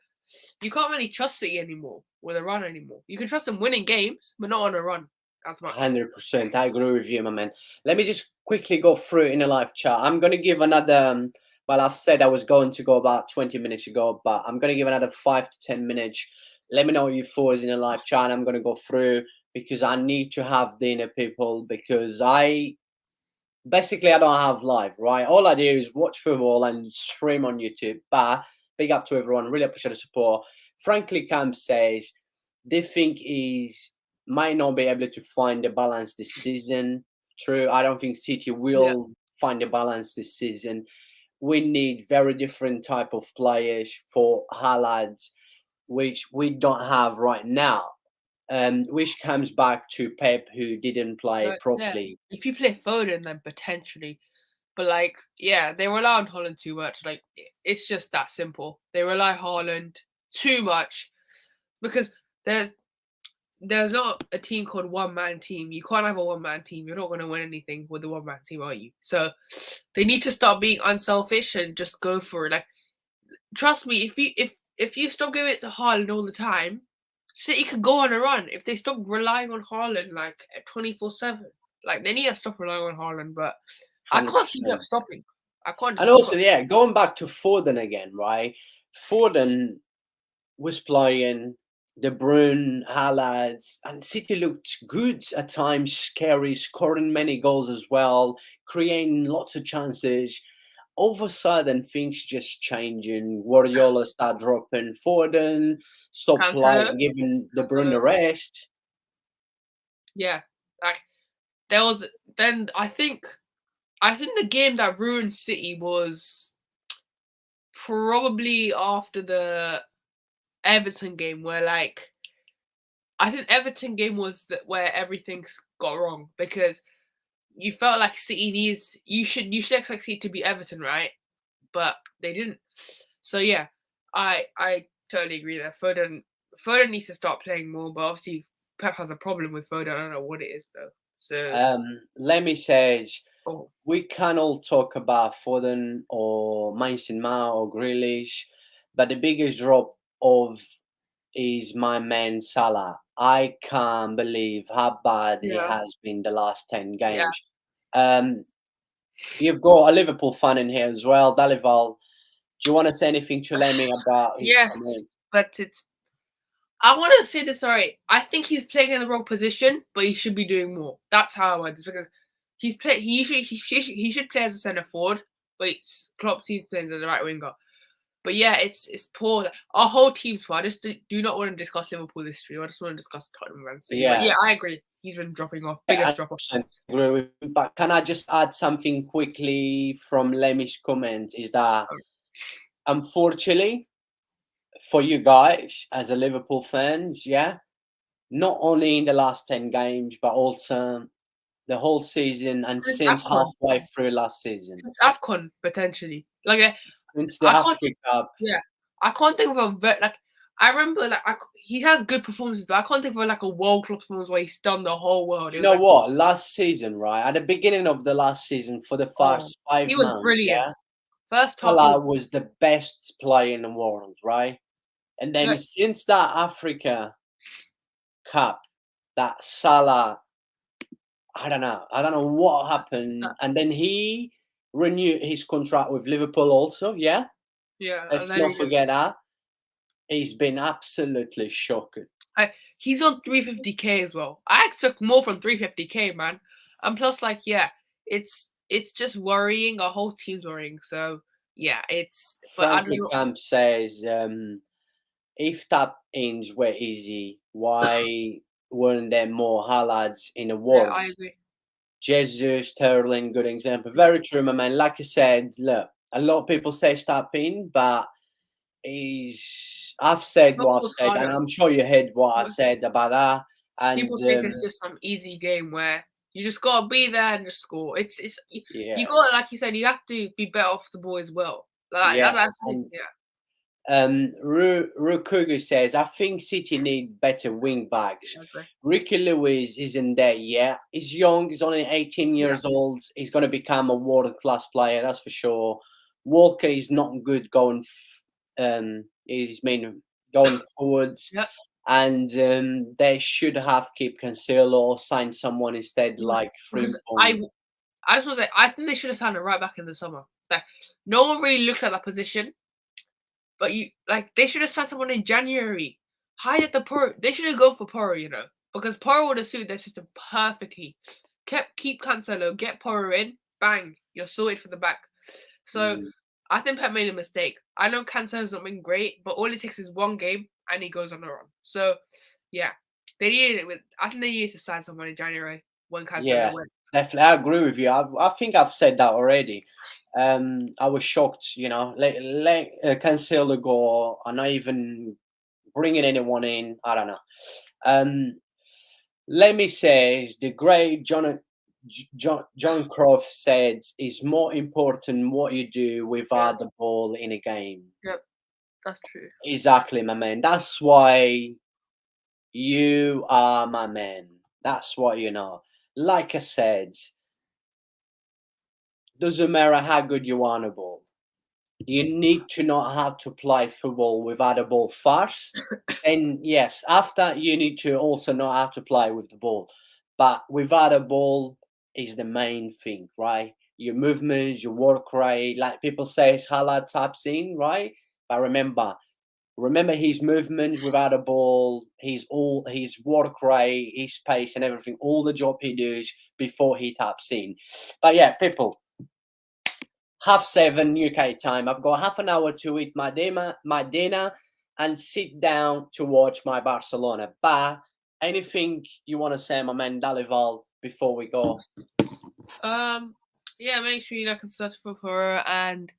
you can't really trust City anymore with a run anymore. You can trust them winning games, but not on a run as much. 100%. I agree with you, my man. Let me just quickly go through in a live chat. I'm going to give another, well, I've said I was going to go about 20 minutes ago, but I'm going to give another 5 to 10 minutes. Let me know what you thought in a live chat. I'm going to go through because I need to have dinner, people, because basically I don't have live, right? All I do is watch football and stream on YouTube. But big up to everyone. Really appreciate the support. Frankly, Camp says they think he's might not be able to find the balance this season. True, I don't think City Yeah. will find the balance this season. We need very different type of players for Haaland, which we don't have right now. Which comes back to Pep, who didn't play But yeah, properly. if you play Foden, then potentially. But like, yeah, they rely on Holland too much. Like, it's just that simple. They rely on Holland too much because there's there's not a team called one man team. You can't have a one man team. You're not going to win anything with a one man team, are you? So they need to start being unselfish and just go for it. Like, trust me, if you stop giving it to Haaland all the time, City could go on a run if they stop relying on Haaland like 24/7. Like they need to stop relying on Haaland, but I can't see them 100%. stopping. I can't And just also, yeah, going back to Foden again, right? Foden was playing De Bruyne, Haaland, and City looked good at times, scary, scoring many goals as well, creating lots of chances. All of a sudden, things just changing. Guardiola start dropping Foden, stop Cancelo. playing, giving De Bruyne Cancelo. a rest. Yeah, like there was. Then I think the game that ruined City was probably after the Everton game, where like I think Everton game was where everything's got wrong because you felt like City needs you should expect City to beat Everton, right? But they didn't. So yeah, I totally agree there. Foden needs to start playing more, but obviously Pep has a problem with Foden. I don't know what it is though. So, Let me say, oh we can all talk about Foden or Mason Mount or Grealish, but the biggest drop of is my man Salah. I can't believe how bad he yeah, has been the last 10 yeah, games. Um, you've got a Liverpool fan in here as well, Dalival. Do you want to say anything to Lemmy about his yes, comment? but it's. I want to say this right. I think he's playing in the wrong position, but he should be doing more. That's how I want this because he should play as a centre forward, but Klopp seems playing as the right winger. But yeah, it's poor. Our whole team's poor. I just do not want to discuss Liverpool history. I just want to discuss Tottenham and City. But Yeah, yeah, I agree. He's been dropping off. I Biggest drop off. 100% agree with you, but can I just add something quickly from Lemmy's comment? Is that unfortunately for you guys as a Liverpool fans, yeah, not only in the last 10 games, but also the whole season and Since since AFCON. halfway through last season. Since AFCON, potentially. Like, Since the I can't Africa Cup. yeah. I can't think of like, I remember, like, he has good performances, but I can't think of, like, a World Cup performance where he stunned the whole world. Do It you was know like, what? Last season, right? At the beginning of the last season, for the oh, first five he was months, brilliant. yeah, First half, he was Salah was the best player in the world, right? And then like, since that Africa Cup, that Salah, I don't know what happened. And then he renewed his contract with Liverpool also, yeah? yeah, and Let's then not he just forget that. He's been absolutely shocking. he's on 350K as well. I expect more from 350K, man. And plus, like, yeah, it's just worrying. Our whole team's worrying. So yeah, but I don't Franklin know. Camp says, if tap-ins were easy, why weren't there more Haalands in the Yeah, world? I agree. Jesus, Sterling, good example. Very true, my man. Like I said, look, a lot of people say stop in, but I've said Not what I've was said, and harder. I'm sure you heard what I said about that. And People think it's just some easy game where you just gotta be there and just score. It's you yeah, gotta, like you said, you have to be better off the ball as well. Like yeah. that's And yeah. Rukugu says, I think City need better wing backs. I agree. Ricky Lewis isn't there yet. He's young. He's only 18 Yeah, years old. He's going to become a world class player. That's for sure. Walker is not good going. He's been going forwards, yeah. and they should have kept Cancelo or signed someone instead, Good. like Because Frimpong. I just want to say I think they should have signed it right back in the summer. Like no one really looked at that position, but they should have signed someone in January. Hide the Poro. They should have gone for Poro, because Poro would have suited their system perfectly. Keep Cancelo, get Poro in, bang, you're sorted for the back. So Mm. I think Pep made a mistake. I know Cancelo's not been great, but all it takes is one game and he goes on a run. So yeah, they needed it I think they needed to sign someone in January when Cancelo Yeah, went. definitely. I agree with you. I think I've said that already. I was shocked, let Cancelo go and not even bringing anyone in. I don't know. Um, let me say, the great John Croft said, "It's more important what you do Yeah, without the ball in a game." yep, that's true. Exactly, my man. That's why you are my man. That's what you know. Like I said, doesn't matter how good you are on a ball. You need to know how to play football without a ball first. And yes, after you need to also know how to play with the ball. But without a ball is the main thing, right? Your movements, your work rate, like people say, Haaland taps in, right? But remember his movements without a ball, his work rate, his pace, and everything, all the job he does before he taps in. But yeah, people, 7:30 UK time. I've got half an hour to eat my dinner and sit down to watch my Barcelona. But anything you want to say, my man Dalival, before we go? Yeah, make sure you look at stuff for and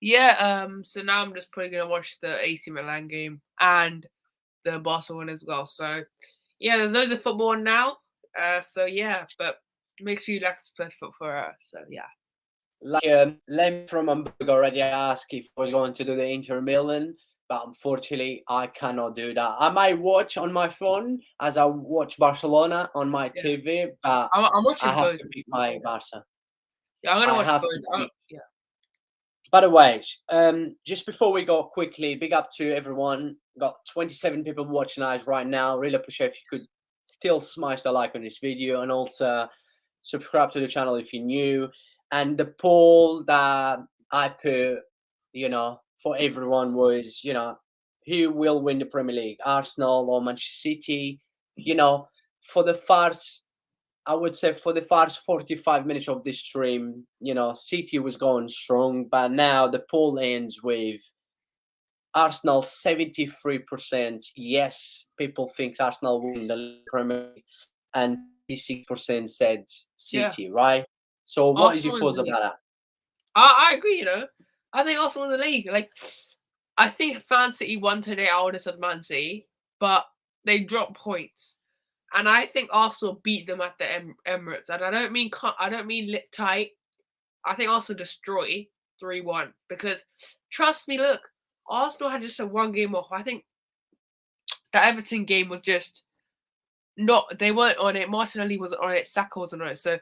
yeah, so now I'm just probably gonna watch the AC Milan game and the Barcelona as well. So yeah, there's loads of football on now. So yeah, but make sure you like stuff for so yeah. Like Lem from Hamburg already asked if I was going to do the Inter Milan. but unfortunately, I cannot do that. I might watch on my phone as I watch Barcelona on my Yeah, TV, but I'm I watching have both. to pick my Barca. Yeah, I'm gonna I watch have both. to pick. Yeah, By the way, just before we go quickly, big up to everyone. Got 27 people watching us right now. Really appreciate if you could still smash the like on this video and also subscribe to the channel if you're new. And the poll that I put, for everyone was, who will win the Premier League, Arsenal or Manchester City? You know, for the first I would say for the first 45 minutes of this stream, City was going strong, but now the poll ends with Arsenal 73%. Yes, people think Arsenal will win the Premier League, and 26% said yeah. City, right? So, what is your Arsenal in thoughts the league. about that? I agree. I think Arsenal in the league. Like, I think Man City won today. I would have said Man City, but they dropped points, and I think Arsenal beat them at the Emirates. And I don't mean lit tight. I think Arsenal destroy 3-1 because trust me, look, Arsenal had just a one game off. I think the Everton game was just not they weren't on it. Martinelli wasn't on it. Saka wasn't on it. So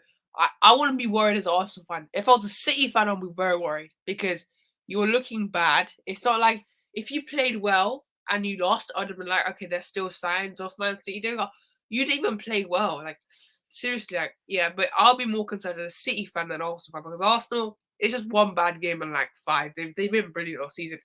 I wouldn't be worried as an Arsenal fan. If I was a City fan, I'd be very worried because you're looking bad. It's not like if you played well and you lost, I'd have been like, okay, there's still signs of Man City doing. You didn't even play well. Like seriously, like yeah. But I'll be more concerned as a City fan than an Arsenal fan because Arsenal it's just one bad game and like five. They've been brilliant all season.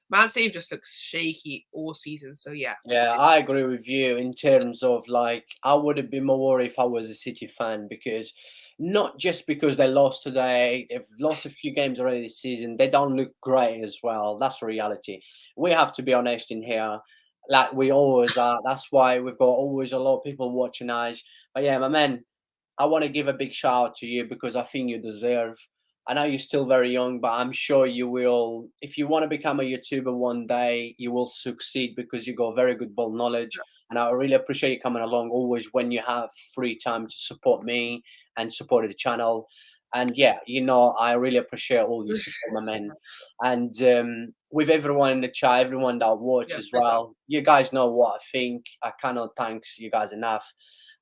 Man City just looks shaky all season. So yeah. Yeah, I agree with you in terms of like I would have been more worried if I was a City fan because not just because they lost today, they've lost a few games already this season. They don't look great as well. That's the reality. We have to be honest in here, like we always are. That's why we've got always a lot of people watching us. But yeah, my man, I want to give a big shout out to you because I think you deserve. I know you're still very young, but I'm sure you will. If you want to become a YouTuber one day, you will succeed because you got very good ball knowledge. And I really appreciate you coming along always when you have free time to support me and support the channel. And yeah, I really appreciate all your support, my man. And with everyone in the chat, everyone that watch Yeah. as well, you guys know what I think. I cannot thank you guys enough.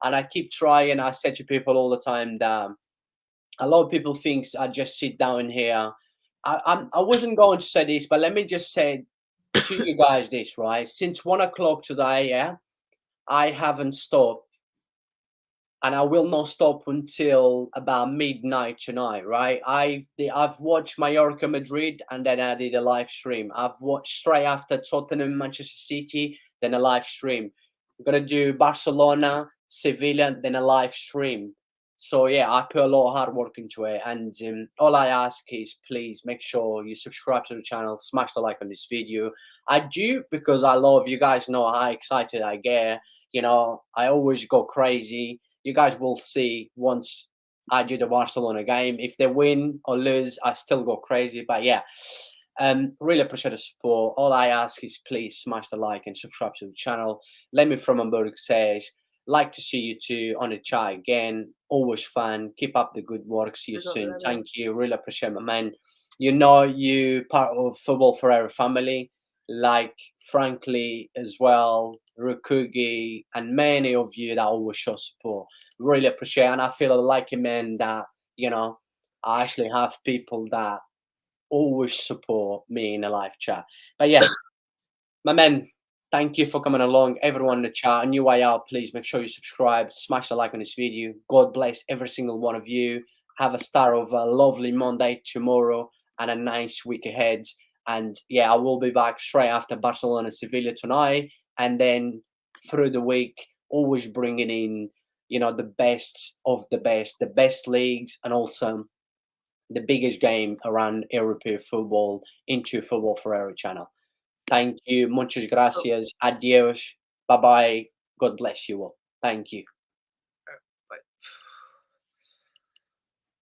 And I keep trying. I say to people all the time that a lot of people think I just sit down here. I wasn't going to say this, but let me just say to you guys this, right? Since 1 o'clock today, yeah, I haven't stopped, and I will not stop until about midnight tonight, right? I've watched Mallorca Madrid, and then I did a live stream. I've watched straight after Tottenham Manchester City, then a live stream. I'm gonna do Barcelona Sevilla, then a live stream. So yeah, I put a lot of hard work into it, and all I ask is please make sure you subscribe to the channel, smash the like on this video. I do because I love you guys. Know how excited I get. I always go crazy. You guys will see once I do the Barcelona game. If they win or lose, I still go crazy. But yeah, really appreciate the support. All I ask is please smash the like and subscribe to the channel. Lemmy from Hamburg says, like to see you two on the chat again. Always fun. Keep up the good work. See you soon. Thank you. Really appreciate my man. You part of Football Ferreira family, like frankly as well, Rukugi and many of you that always show support. Really appreciate, and I feel like a man that I actually have people that always support me in a live chat. But yeah, my man, thank you for coming along. Everyone in the chat, a new way out, please make sure you subscribe, smash the like on this video. God bless every single one of you. Have a start of a lovely Monday tomorrow and a nice week ahead. And yeah, I will be back straight after Barcelona Sevilla tonight. And then through the week, always bringing in, the best of the best leagues, and also the biggest game around European football into Football Ferrari channel. Thank you. Muchas gracias. Adios. Bye bye. God bless you all. Thank you.